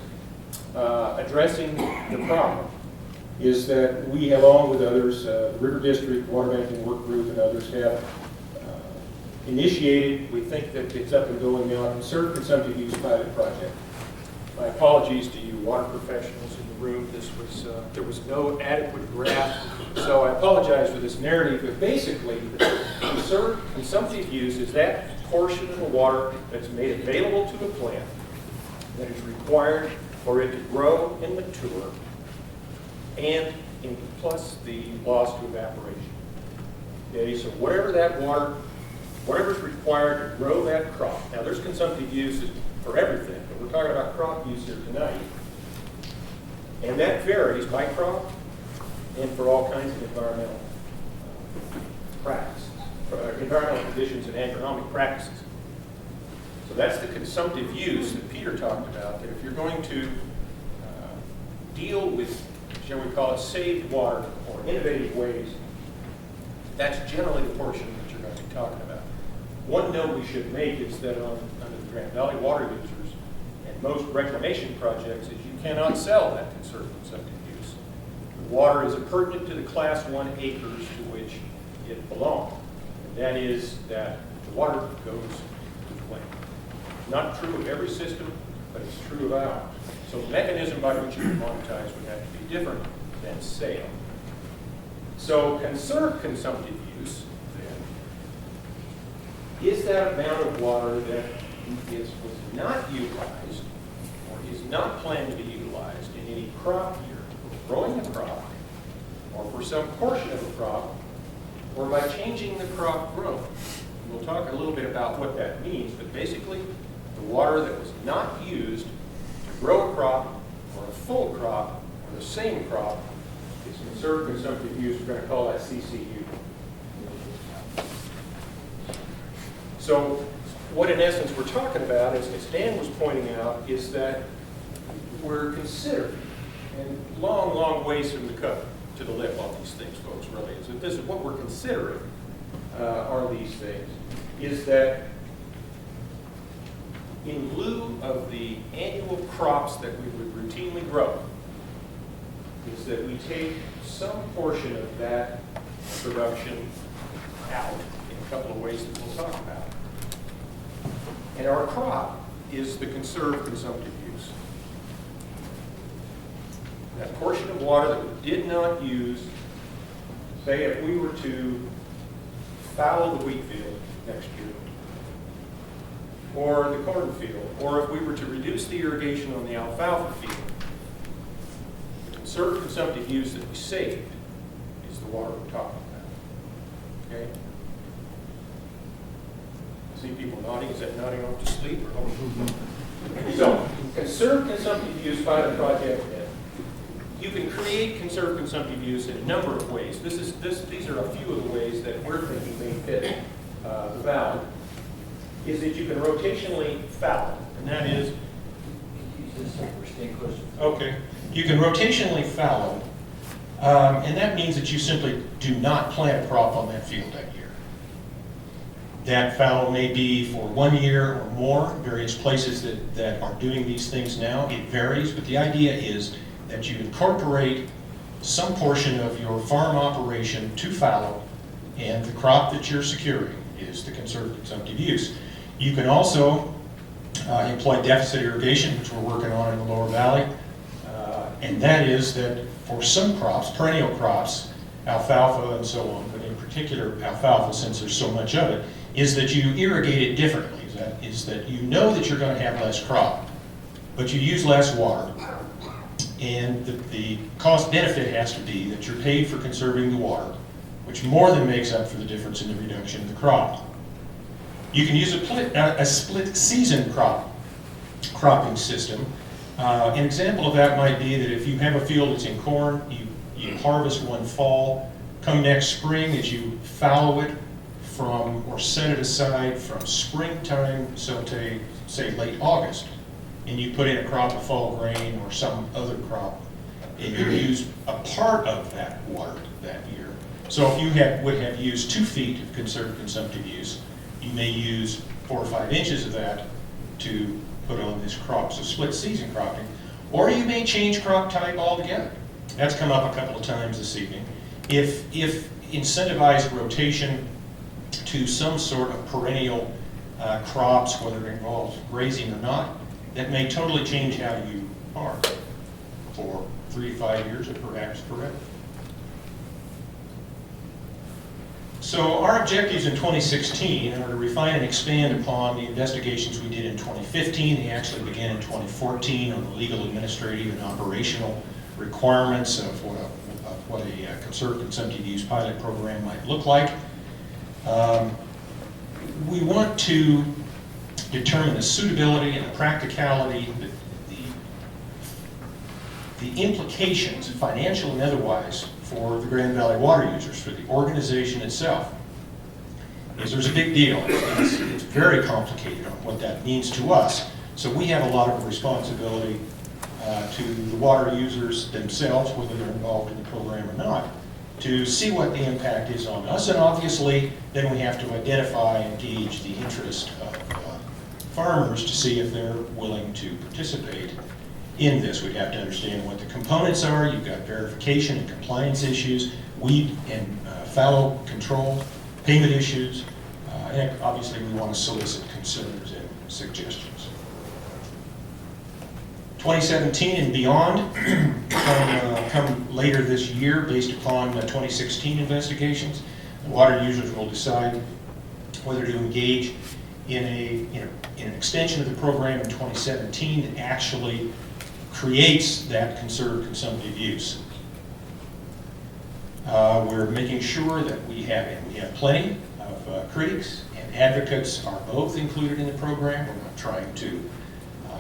addressing the problem is that we, along with others, the River District, Water Banking Work Group, and others have initiated, we think that it's up and going now, a conserved consumptive use pilot project. My apologies to you water professionals in the room. There was no adequate graph, so I apologize for this narrative, but basically, conserved consumptive use is that portion of the water that's made available to a plant that is required for it to grow and mature, and plus the loss to evaporation. Okay, so whatever that water, whatever's required to grow that crop. Now there's consumptive uses for everything, but we're talking about crop use here tonight. And that varies by crop and for all kinds of environmental practices, environmental conditions and agronomic practices. So that's the consumptive use that Peter talked about, that if you're going to deal with, shall we call it, saved water or innovative ways, that's generally the portion that you're going to be talking about. One note we should make is that under the Grand Valley water users and most reclamation projects is you cannot sell that conserved consumptive use. The water is appurtenant to the Class 1 acres to which it belongs. And that is that the water goes to the plant. Not true of every system, but it's true of ours. So the mechanism by which you monetize would have to be different than sale. So conserved consumptive use, then, is that amount of water that was not utilized or is not planned to be utilized in any crop year, for growing a crop, or for some portion of a crop, or by changing the crop growth. We'll talk a little bit about what that means, but basically, the water that was not used to grow a crop or a full crop, or the same crop, is conserved consumptive use. We're going to call that CCU. So what in essence we're talking about, as Dan was pointing out, is that we're considering, and long, long ways from the cup to the lip on these things, folks, really. So this is what we're considering are these things, is that in lieu of the annual crops that we would routinely grow, is that we take some portion of that production out in a couple of ways that we'll talk about. And our crop is the conserved consumptive use. That portion of water that we did not use, say if we were to fallow the wheat field next year, or the cornfield, or if we were to reduce the irrigation on the alfalfa field, the conserved consumptive use that we saved is the water we're talking about. Okay? I see people nodding. Is that nodding off to sleep? Or so, conserved consumptive use by the project head. You can create conserved consumptive use in a number of ways. These are a few of the ways that we're thinking may fit the valley. Is that you can rotationally fallow, and that is, okay, you can rotationally fallow, and that means that you simply do not plant a crop on that field that year. That fallow may be for 1 year or more. Various places that are doing these things now, it varies, but the idea is that you incorporate some portion of your farm operation to fallow, and the crop that you're securing is the conserved consumptive use. You can also employ deficit irrigation, which we're working on in the lower valley, and that is that for some crops, perennial crops, alfalfa and so on, but in particular alfalfa, since there's so much of it, is that you irrigate it differently. Is that you know that you're going to have less crop, but you use less water. And the cost benefit has to be that you're paid for conserving the water, which more than makes up for the difference in the reduction of the crop. You can use a split season cropping system. An example of that might be that if you have a field that's in corn, you harvest one fall. Come next spring, as you fallow it from, or set it aside from springtime, so to say late August, and you put in a crop of fall grain or some other crop, and you use a part of that water that year. So if you would have used 2 feet of conserved consumptive use, you may use 4 or 5 inches of that to put on this crop, so split season cropping. Or you may change crop type altogether. That's come up a couple of times this evening. If incentivized rotation to some sort of perennial crops, whether it involves grazing or not, that may totally change how you farm for 3 to 5 years or perhaps forever. So our objectives in 2016 are to refine and expand upon the investigations we did in 2015. They actually began in 2014 on the legal, administrative, and operational requirements of what a conserved consumptive use pilot program might look like. We want to determine the suitability and the practicality, the implications, financial and otherwise, for the Grand Valley water users, for the organization itself. Because there's a big deal. It's very complicated on what that means to us. So we have a lot of responsibility to the water users themselves, whether they're involved in the program or not, to see what the impact is on us. And obviously, then we have to identify and gauge the interest of farmers to see if they're willing to participate in this. We have to understand what the components are. You've got verification and compliance issues, weed and fallow control, payment issues, and obviously we want to solicit concerns and suggestions. 2017 and beyond come later this year based upon 2016 investigations. The water users will decide whether to engage in an extension of the program in 2017 that actually creates that conserved consumptive use. We're making sure that we have plenty of critics and advocates are both included in the program. We're not trying to,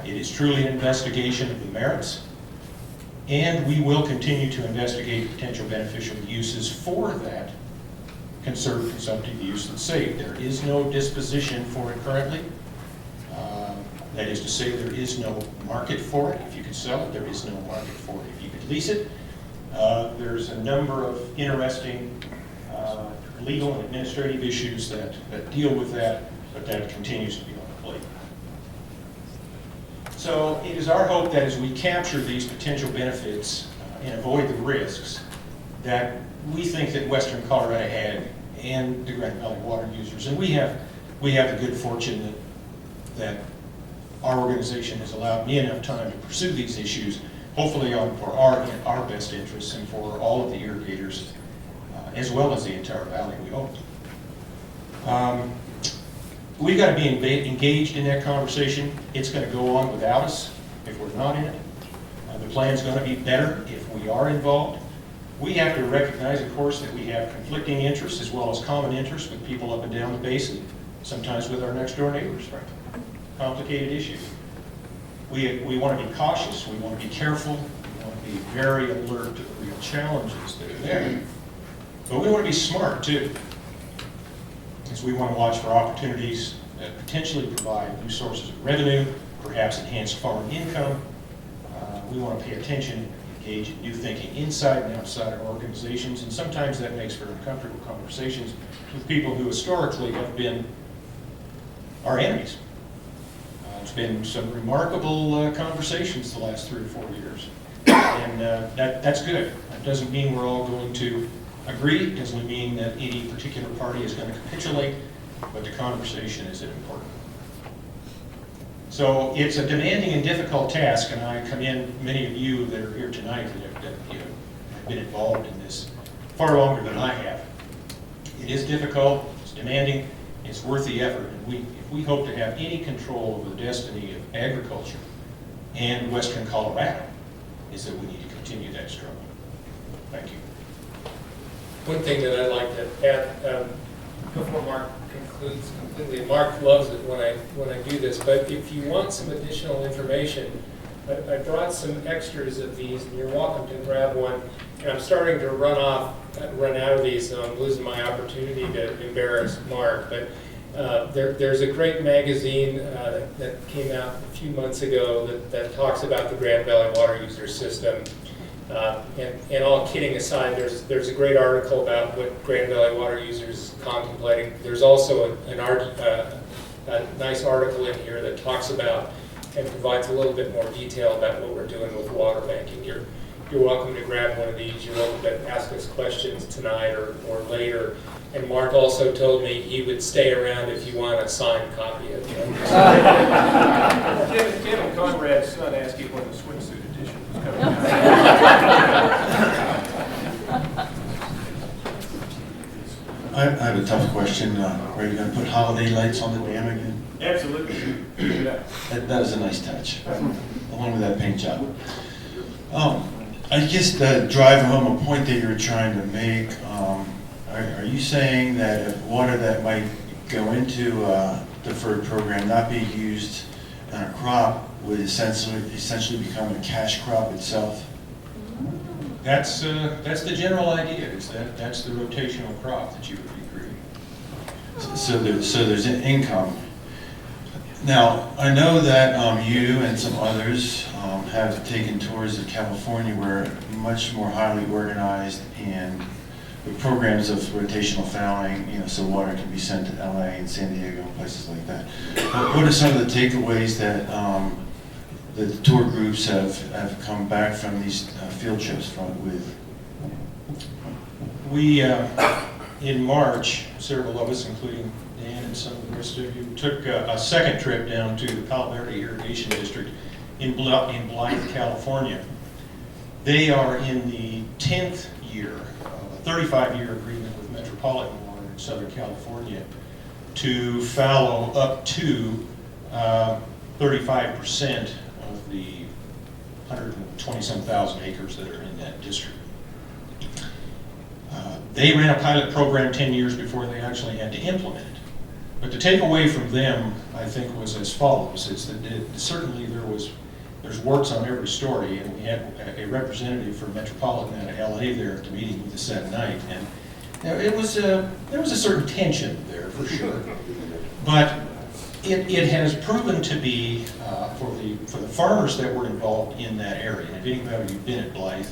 it is truly an investigation of the merits And we will continue to investigate potential beneficial uses for that conserved consumptive use that's saved. There is no disposition for it currently. That is to say, there is no market for it. If you could sell it, there is no market for it. If you could lease it, there's a number of interesting legal and administrative issues that deal with that, but that continues to be on the plate. So it is our hope that as we capture these potential benefits and avoid the risks, that we think that Western Colorado Ag and the Grand Valley water users, and we have the good fortune that our organization has allowed me enough time to pursue these issues, hopefully for our best interests and for all of the irrigators, as well as the entire valley, we hope. We've got to be engaged in that conversation. It's going to go on without us if we're not in it. The plan's going to be better if we are involved. We have to recognize, of course, that we have conflicting interests as well as common interests with people up and down the basin, sometimes with our next door neighbors, frankly. Complicated issues. We want to be cautious, we want to be careful, we want to be very alert to the real challenges that are there. But we want to be smart too, because we want to watch for opportunities that potentially provide new sources of revenue, perhaps enhance farm income. We want to pay attention, engage in new thinking inside and outside our organizations, and sometimes that makes for uncomfortable conversations with people who historically have been our enemies. It's been some remarkable conversations the last 3 or 4 years, and that's good. That doesn't mean we're all going to agree. It doesn't mean that any particular party is going to capitulate, but the conversation is important. So it's a demanding and difficult task, and I commend many of you that are here tonight that have been involved in this far longer than I have. It is difficult, it's demanding, it's worth the effort, and if we hope to have any control over the destiny of agriculture and Western Colorado, is that we need to continue that struggle. Thank you. One thing that I'd like to add before Mark concludes completely, Mark loves it when I do this, but if you want some additional information, I brought some extras of these, and you're welcome to grab one. And I'm starting to run out of these, so I'm losing my opportunity to embarrass Mark. But there's a great magazine that came out a few months ago that talks about the Grand Valley water user system. And all kidding aside, there's a great article about what Grand Valley water users contemplating. There's also a nice article in here that talks about and provides a little bit more detail about what we're doing with water banking. You're welcome to grab one of these. You're welcome to ask us questions tonight or later. And Mark also told me he would stay around if you want a signed copy of it. Kevin Conrad's son asked you when the swimsuit edition was coming out. I have a tough question. Are you going to put holiday lights on the dam again? Absolutely. Yeah. That was a nice touch, along with that paint job. I guess to drive home a point that you were trying to make, are you saying that if water that might go into a deferred program not be used on a crop would essentially become a cash crop itself? That's the general idea, is that's the rotational crop that you would be creating. So there's an income. Now, I know that you and some others have taken tours of California where much more highly organized and with programs of rotational fouling, so water can be sent to LA and San Diego and places like that. What are some of the takeaways that the tour groups have come back from these field trips with? We, in March, several of us, including Dan and some of the rest of you, took a second trip down to the Palo Verde Irrigation District in Blythe, California. They are in the 10th year of a 35-year agreement with Metropolitan Water in Southern California to fallow up to 35% of the 120-some thousand acres that are in that district. They ran a pilot program 10 years before they actually had to implement it. But the takeaway from them, I think, was as follows. It's that certainly there was there's warts on every story, and we had a representative from Metropolitan out of LA there at the meeting with us that night, and there was a certain tension there for sure. But it has proven to be, for the farmers that were involved in that area, and if anybody who's been at Blythe,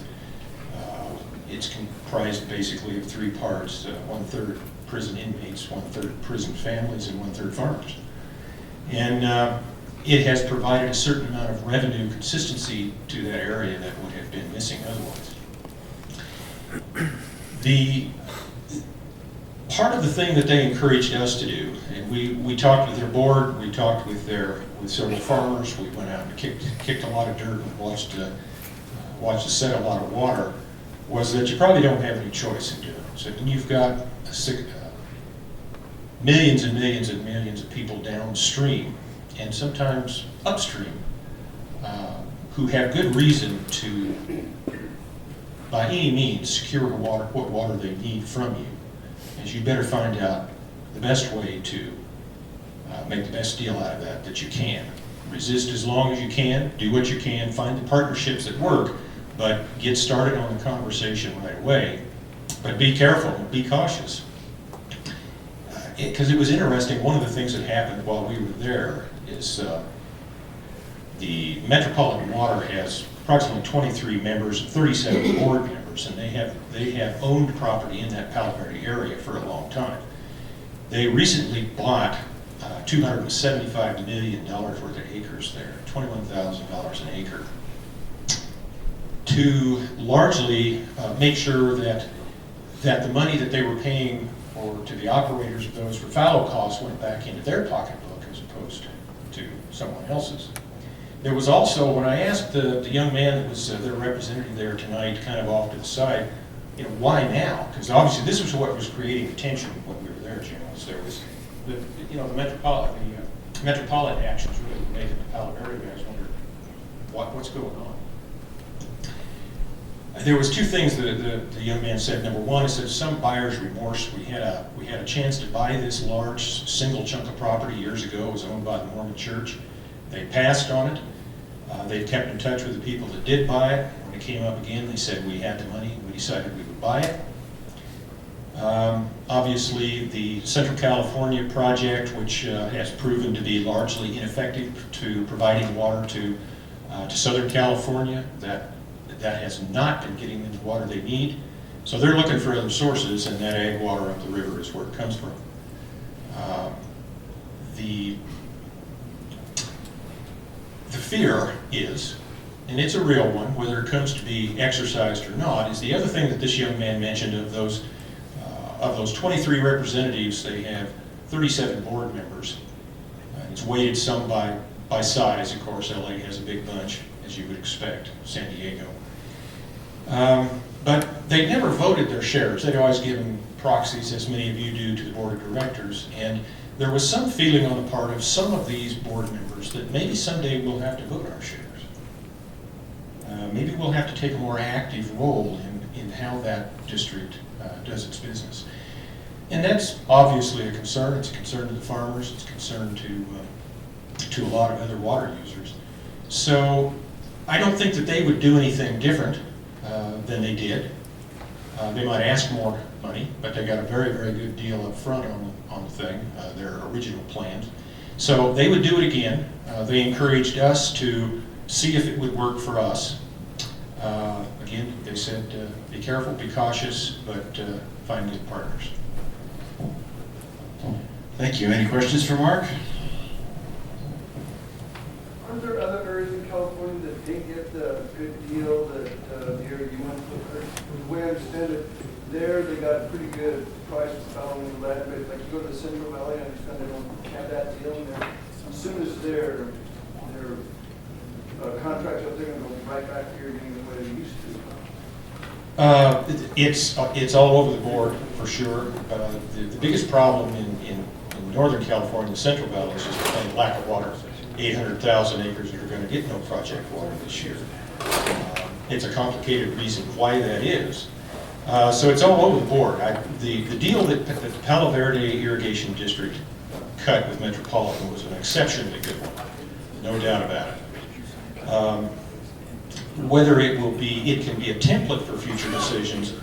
it's comprised basically of three parts, 1/3 prison inmates, 1/3 prison families, and 1/3 farmers. And it has provided a certain amount of revenue consistency to that area that would have been missing otherwise. Part of the thing that they encouraged us to do, and we talked with their board, we talked with several farmers, we went out and kicked a lot of dirt and watched it set a lot of water, was that you probably don't have any choice in doing it. So when you've got millions and millions and millions of people downstream, and sometimes upstream, who have good reason to, by any means, secure what water they need from you, is you better find out the best way to make the best deal out of that you can. Resist as long as you can, do what you can, find the partnerships that work, but get started on the conversation right away. But be careful, be cautious. Because it was interesting, one of the things that happened while we were there is the Metropolitan Water has approximately 23 members and 37 board members, and they have owned property in that Palo Verde area for a long time. They recently bought $275 million worth of acres there, $21,000 an acre, to largely make sure that the money that they were paying to the operators of those for fallow costs went back into their pocketbook as opposed to someone else's. There was also, when I asked the young man that was their representative there tonight, kind of off to the side, why now? Because obviously this was what was creating the tension when we were there, Jim. There was the metropolitan actions really were making the Palo Verde guys wonder what's going on. There was two things that the young man said. Number one, he said some buyer's remorse. We had a chance to buy this large single chunk of property years ago. It was owned by the Mormon Church. They passed on it. They kept in touch with the people that did buy it. When it came up again, they said we had the money. We decided we would buy it. Obviously, the Central California project, which has proven to be largely ineffective to providing water to Southern California, that has not been getting them the water they need. So they're looking for other sources, and that ag water up the river is where it comes from. The fear is, and it's a real one, whether it comes to be exercised or not, is the other thing that this young man mentioned of those 23 representatives, they have 37 board members. It's weighted some by size, of course. LA has a big bunch, as you would expect, San Diego. But they never voted their shares. They'd always given proxies, as many of you do, to the board of directors. And there was some feeling on the part of some of these board members that maybe someday we'll have to vote our shares. Maybe we'll have to take a more active role in how that district does its business. And that's obviously a concern. It's a concern to the farmers. It's a concern to a lot of other water users. So I don't think that they would do anything different than they did. They might ask more money, but they got a very, very good deal up front on the thing, their original plans. So they would do it again. They encouraged us to see if it would work for us. Again, they said, be careful, be cautious, but find good partners. Thank you. Any questions for Mark? Aren't there other areas in California that didn't get the good deal that here you went to? The way I understand it, there they got a pretty good price for following the land, but like you go to the Central Valley, I understand they don't have that deal in there. As soon as their contracts up there, they're going to go right back here getting the way they used to. It's all over the board for sure. The biggest problem in Northern California, the Central Valley, is just the plain lack of water. 800,000 acres that are going to get no project water this year. It's a complicated reason why that is. So it's all over the board. The deal that the Palo Verde Irrigation District cut with Metropolitan was an exceptionally good one, no doubt about it. Whether it can be a template for future decisions,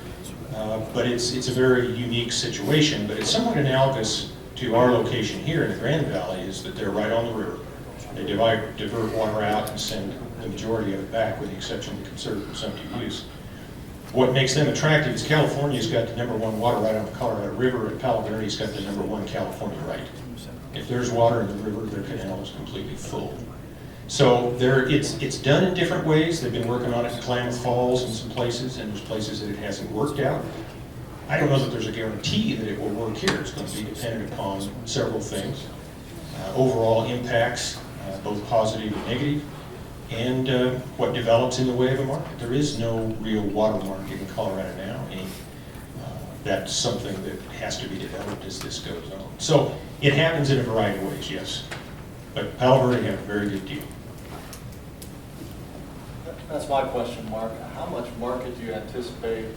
but it's a very unique situation, but it's somewhat analogous to our location here in the Grand Valley, is that they're right on the river. They divert water out and send the majority of it back, with the exception of the conserved consumptive use. What makes them attractive is California's got the #1 water right on the Colorado River, and Palo Verde's got the #1 California right. If there's water in the river, their canal is completely full. So it's done in different ways. They've been working on it in Klamath Falls and some places, and there's places that it hasn't worked out. I don't know that there's a guarantee that it will work here. It's going to be dependent upon several things. Overall impacts, both positive and negative, and what develops in the way of a market. There is no real water market in Colorado now, and that's something that has to be developed as this goes on. So it happens in a variety of ways, yes. But Palo Verde had a very good deal. That's my question, Mark. How much market do you anticipate?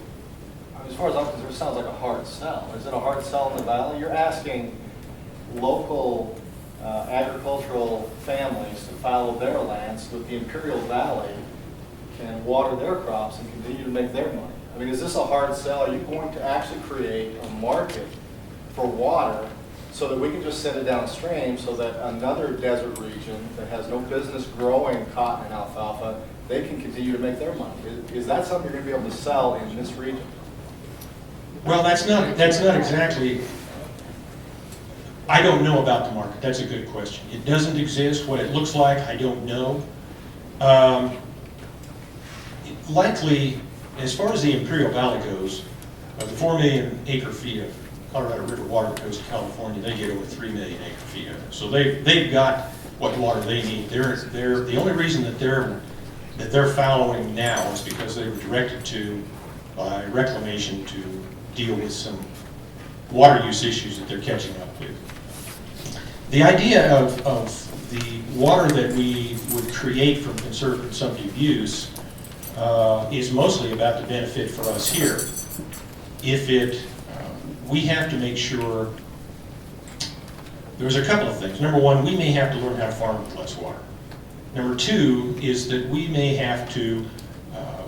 I mean, as far as I'm concerned, it sounds like a hard sell. Is it a hard sell in the valley? You're asking local agricultural families to fallow their lands so that the Imperial Valley can water their crops and continue to make their money. I mean, is this a hard sell? Are you going to actually create a market for water so that we can just send it downstream so that another desert region that has no business growing cotton and alfalfa, they can continue to make their money? Is that something you're going to be able to sell in this region? Well, that's not exactly. I don't know about the market. That's a good question. It doesn't exist. What it looks like, I don't know. Likely, as far as the Imperial Valley goes, the 4 million acre feet of Colorado River water that goes to California, they get over 3 million acre feet of it. So they've got what water they need. They're the only reason that they're fallowing now is because they were directed to by reclamation to deal with some water use issues that they're catching up with. The idea of the water that we would create from conserved consumptive use is mostly about the benefit for us here. We have to make sure, there's a couple of things. Number one, we may have to learn how to farm with less water. Number two is that we may have to,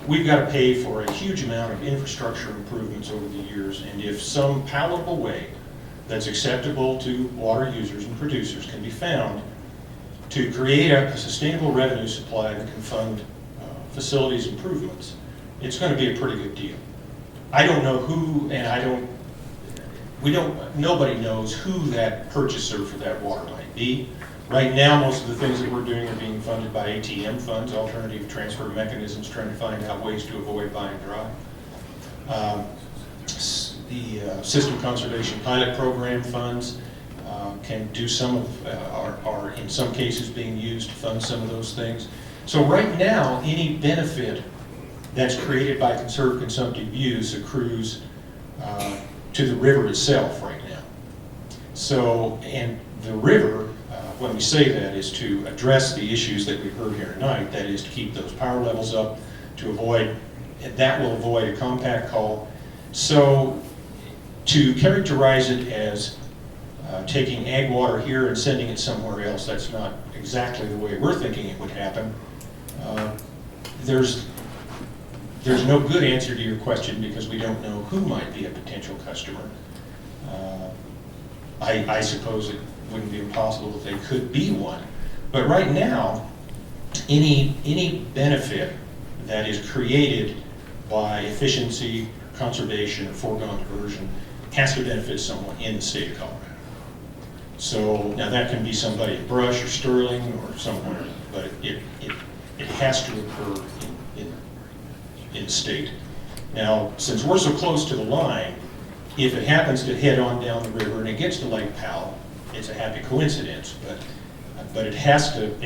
we've got to pay for a huge amount of infrastructure improvements over the years, and if some palatable way that's acceptable to water users and producers can be found to create a sustainable revenue supply that can fund facilities improvements, it's going to be a pretty good deal. I don't know who, and nobody knows who that purchaser for that water might be. Right now, most of the things that we're doing are being funded by ATM funds, alternative transfer mechanisms, trying to find out ways to avoid buying dry. The System Conservation Pilot Program funds can do some of, are in some cases being used to fund some of those things. So right now, any benefit that's created by conserved consumptive use accrues to the river itself right now. So, and the river, when we say that, is to address the issues that we've heard here tonight, that is to keep those power levels up, to avoid, that will avoid a compact call. So, to characterize it as taking ag water here and sending it somewhere else, that's not exactly the way we're thinking it would happen. There's no good answer to your question because we don't know who might be a potential customer. I suppose it wouldn't be impossible that they could be one. But right now, any benefit that is created by efficiency, conservation, or foregone diversion has to benefit someone in the state of Colorado. So now that can be somebody in Brush or Sterling or somewhere, but it has to occur in the state. Now, since we're so close to the line, if it happens to head on down the river and it gets to Lake Powell, it's a happy coincidence, but it has to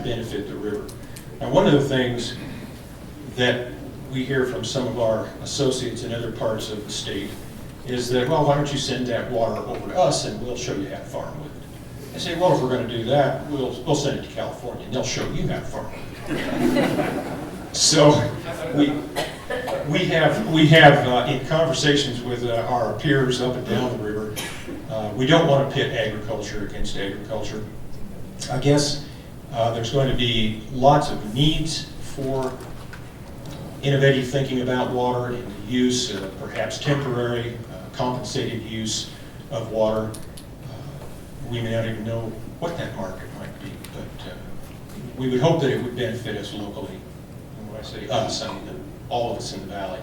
benefit the river. Now, one of the things that we hear from some of our associates in other parts of the state is that, well, why don't you send that water over to us and we'll show you how to farm with it. I say, well, if we're going to do that, we'll send it to California and they'll show you how to farm with it. So we have in conversations with our peers up and down the river, we don't want to pit agriculture against agriculture. I guess There's going to be lots of needs for innovative thinking about water and the use, perhaps temporary, compensated use of water. We may not even know what that market might be, but we would hope that it would benefit us locally. And when I say us, I mean all of us in the valley,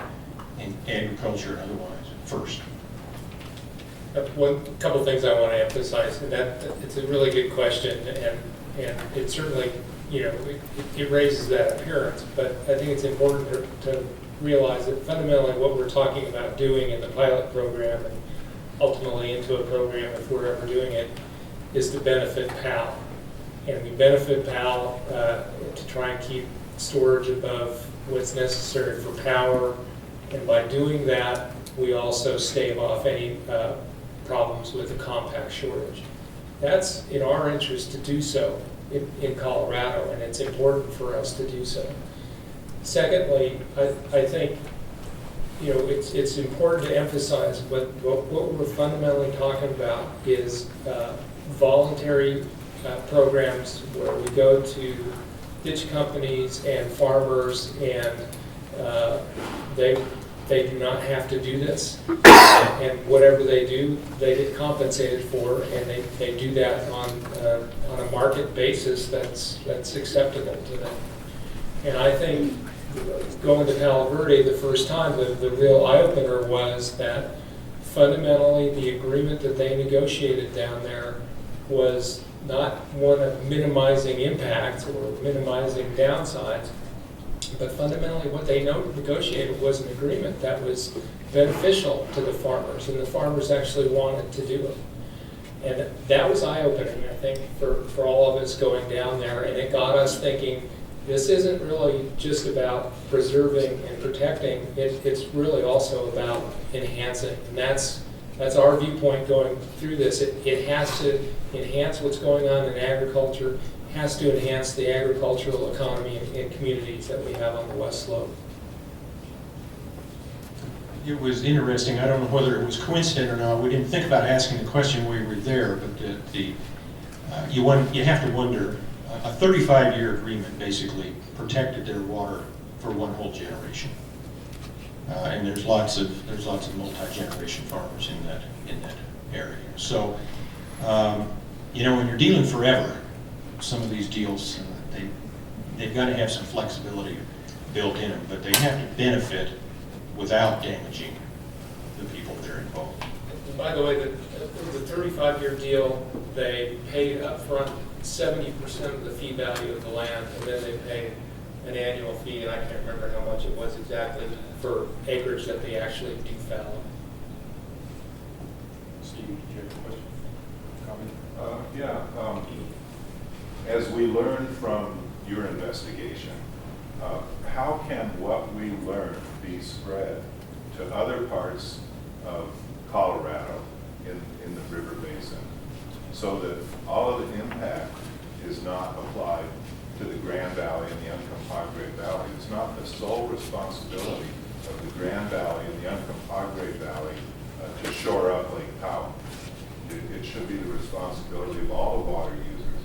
in agriculture and otherwise, first. One couple things I want to emphasize, and that it's a really good question, and it certainly, you know, it raises that appearance, but I think it's important to realize that fundamentally what we're talking about doing in the pilot program and ultimately into a program, if we're ever doing it, is to benefit PAL. And we benefit PAL to try and keep storage above what's necessary for power, and by doing that, we also stave off any problems with the compact shortage. That's in our interest to do so in Colorado, and it's important for us to do so. Secondly, I think, you know, it's important to emphasize what we're fundamentally talking about is voluntary programs where we go to ditch companies and farmers, and they do not have to do this, and whatever they do, they get compensated for, and they do that on a market basis that's acceptable to them. And I think going to Palo Verde the first time, the real eye-opener was that fundamentally the agreement that they negotiated down there was not one of minimizing impacts or minimizing downsides, but fundamentally what they negotiated was an agreement that was beneficial to the farmers, and the farmers actually wanted to do it. And that was eye-opening, I think, for all of us going down there, and it got us thinking, this isn't really just about preserving and protecting, it's really also about enhancing. And that's our viewpoint going through this. It has to enhance what's going on in agriculture, has to enhance the agricultural economy and communities that we have on the West Slope. It was interesting. I don't know whether it was coincident or not. We didn't think about asking the question when we were there, but you have to wonder. A 35-year agreement basically protected their water for one whole generation, and there's lots of multi-generation farmers in that area. So, you know, when you're dealing forever, some of these deals they've got to have some flexibility built in them, but they have to benefit without damaging the people that are involved. By the way, the 35-year deal, they paid up front 70% of the fee value of the land, and then they pay an annual fee, and I can't remember how much it was exactly, for acreage that they actually do fallow. Steve, did you have a question? Comment? As we learn from your investigation, how can what we learn be spread to other parts of Colorado in the river basin, so that all of the impact is not applied to the Grand Valley and the Uncompahgre Valley? It's not the sole responsibility of the Grand Valley and the Uncompahgre Valley to shore up Lake Powell. It should be the responsibility of all the water users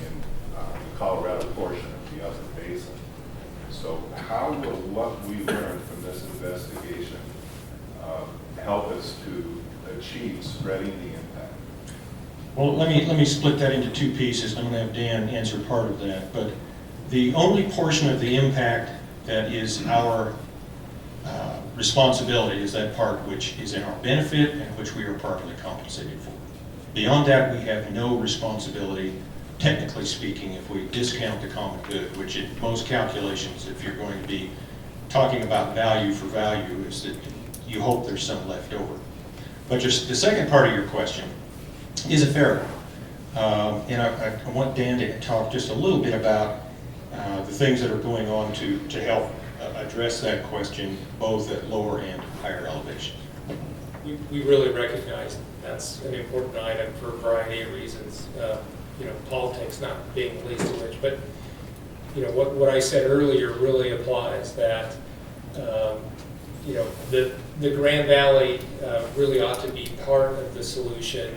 in the Colorado portion of the upper basin. So how will what we learned from this investigation help us to achieve spreading the impact? Well, let me split that into two pieces. I'm going to have Dan answer part of that. But the only portion of the impact that is our responsibility is that part which is in our benefit and which we are properly compensated for. Beyond that, we have no responsibility, technically speaking, if we discount the common good, which in most calculations, if you're going to be talking about value for value, is that you hope there's some left over. But just the second part of your question is a fair one. And I want Dan to talk just a little bit about the things that are going on to help address that question, both at lower and higher elevations. We really recognize that's an important item for a variety of reasons. You know, politics not being the least of which, but you know, what I said earlier really applies, that you know, the Grand Valley really ought to be part of the solution,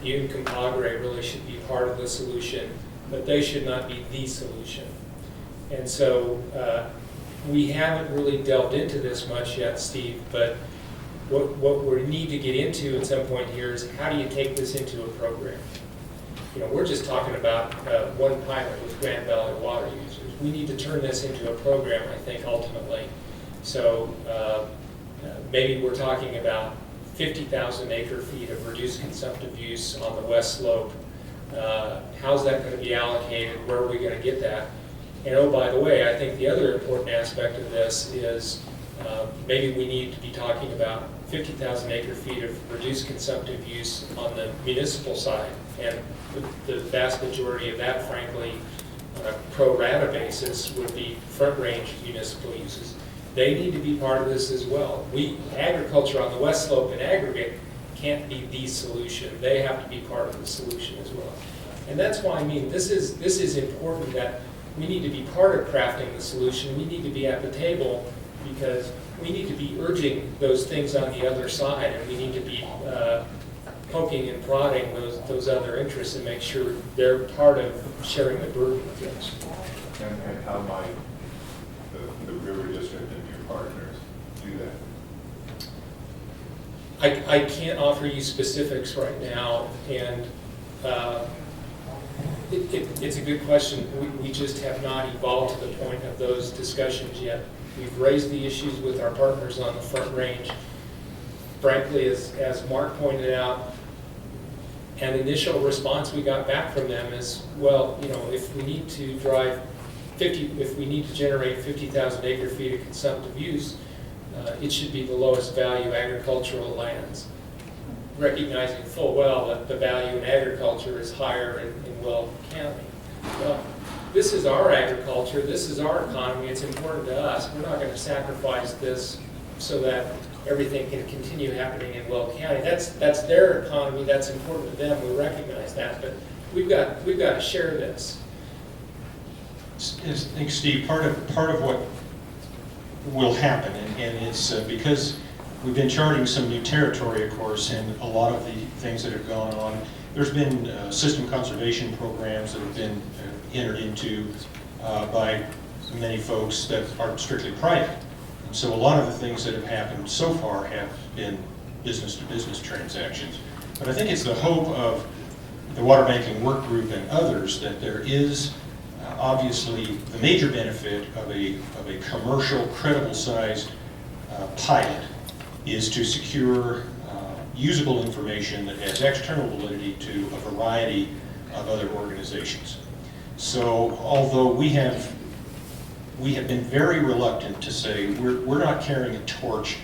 Compagre really should be part of the solution, but they should not be the solution. And so we haven't really delved into this much yet, Steve, but what we need to get into at some point here is how do you take this into a program? You know, we're just talking about one pilot with Grand Valley water users. We need to turn this into a program, I think, ultimately. So maybe we're talking about 50,000 acre-feet of reduced consumptive use on the west slope. How's that going to be allocated? Where are we going to get that? And oh, by the way, I think the other important aspect of this is maybe we need to be talking about 50,000 acre-feet of reduced consumptive use on the municipal side. And the vast majority of that, frankly, on a pro rata basis, would be front range municipal uses. They need to be part of this as well. Agriculture on the west slope in aggregate can't be the solution. They have to be part of the solution as well. And that's why, I mean, this is important, that we need to be part of crafting the solution. We need to be at the table, because we need to be urging those things on the other side, and we need to be poking and prodding those other interests and make sure they're part of sharing the burden with us. And how might the River District and your partners do that? I can't offer you specifics right now, and it's a good question. We just have not evolved to the point of those discussions yet. We've raised the issues with our partners on the Front Range. Frankly, as Mark pointed out, an initial response we got back from them is, well, you know, if we need to generate 50,000 acre-feet of consumptive use, it should be the lowest value agricultural lands, recognizing full well that the value in agriculture is higher in Will County. Well, this is our agriculture, this is our economy, it's important to us. We're not going to sacrifice this so that everything can continue happening in Will County. That's their economy, that's important to them, we recognize that, but we've got to share this. I think, Steve, part of what will happen, and it's because we've been charting some new territory, of course, and a lot of the things that have gone on. There's been system conservation programs that have been entered into by many folks that are strictly private. And so a lot of the things that have happened so far have been business-to-business transactions. But I think it's the hope of the Water Banking Work Group and others that there is obviously the major benefit of a commercial, credible-sized pilot is to secure usable information that has external validity to a variety of other organizations. So although we have been very reluctant to say we're not carrying a torch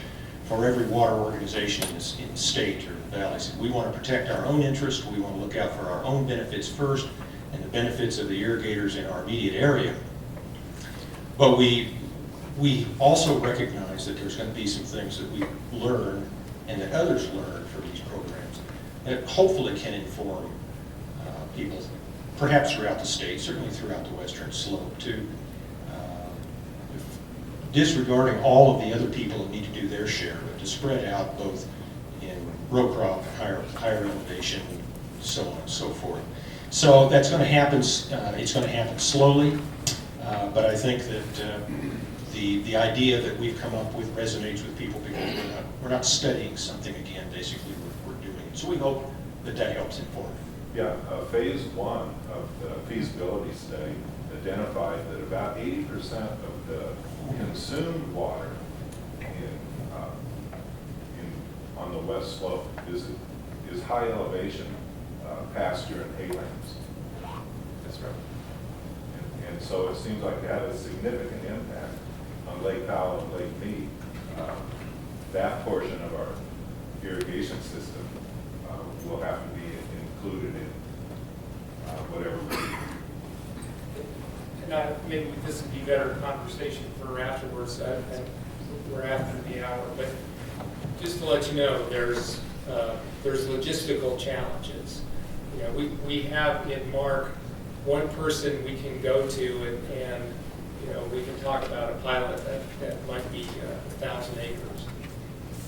for every water organization in the state or the valleys. We want to protect our own interests, we want to look out for our own benefits first and the benefits of the irrigators in our immediate area. But we also recognize that there's going to be some things that we learn and that others learn from these programs that hopefully can inform people, perhaps throughout the state, certainly throughout the western slope, to disregarding all of the other people that need to do their share, but to spread out both in row crop and higher elevation, so on and so forth. So that's going to happen. It's going to happen slowly, but I think that the idea that we've come up with resonates with people because we're not studying something again. Basically, we're doing it. So we hope that helps inform. Yeah, phase one of the feasibility study identified that about 80% of the consumed water on the west slope is high elevation pasture and haylands. That's right. And so it seems like that has a significant impact on Lake Powell and Lake Mead. That portion of our irrigation system will have to be included in whatever we do. And maybe this would be better conversation for afterwards. We're after the hour, but just to let you know, there's logistical challenges. You know, we have in Mark one person we can go to and you know, we can talk about a pilot that might be 1,000 acres.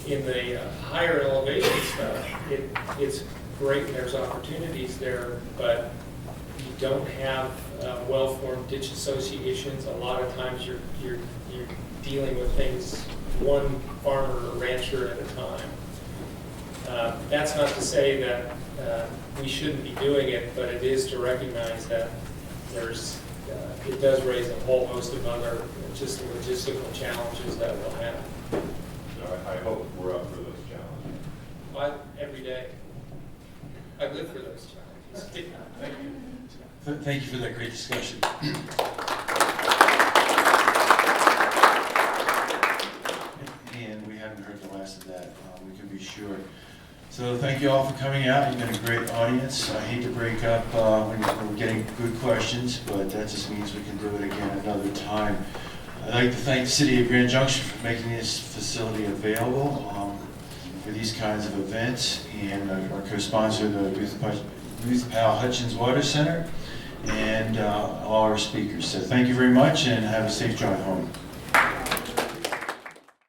In the higher elevation stuff, it's great and there's opportunities there, but you don't have well-formed ditch associations. A lot of times you're dealing with things one farmer or rancher at a time. That's not to say that we shouldn't be doing it, but it is to recognize that it does raise a whole host of other just logistical challenges that we'll have. So I hope we're up for those challenges. Every day. I live for those challenges. Thank you. Thank you for that great discussion. And we haven't heard the last of that, we can be sure. So thank you all for coming out. You've been a great audience. I hate to break up when we're getting good questions, but that just means we can do it again another time. I'd like to thank the City of Grand Junction for making this facility available for these kinds of events, and our co-sponsor, the Ruth Powell Hutchins Water Center, and all our speakers. So thank you very much, and have a safe drive home.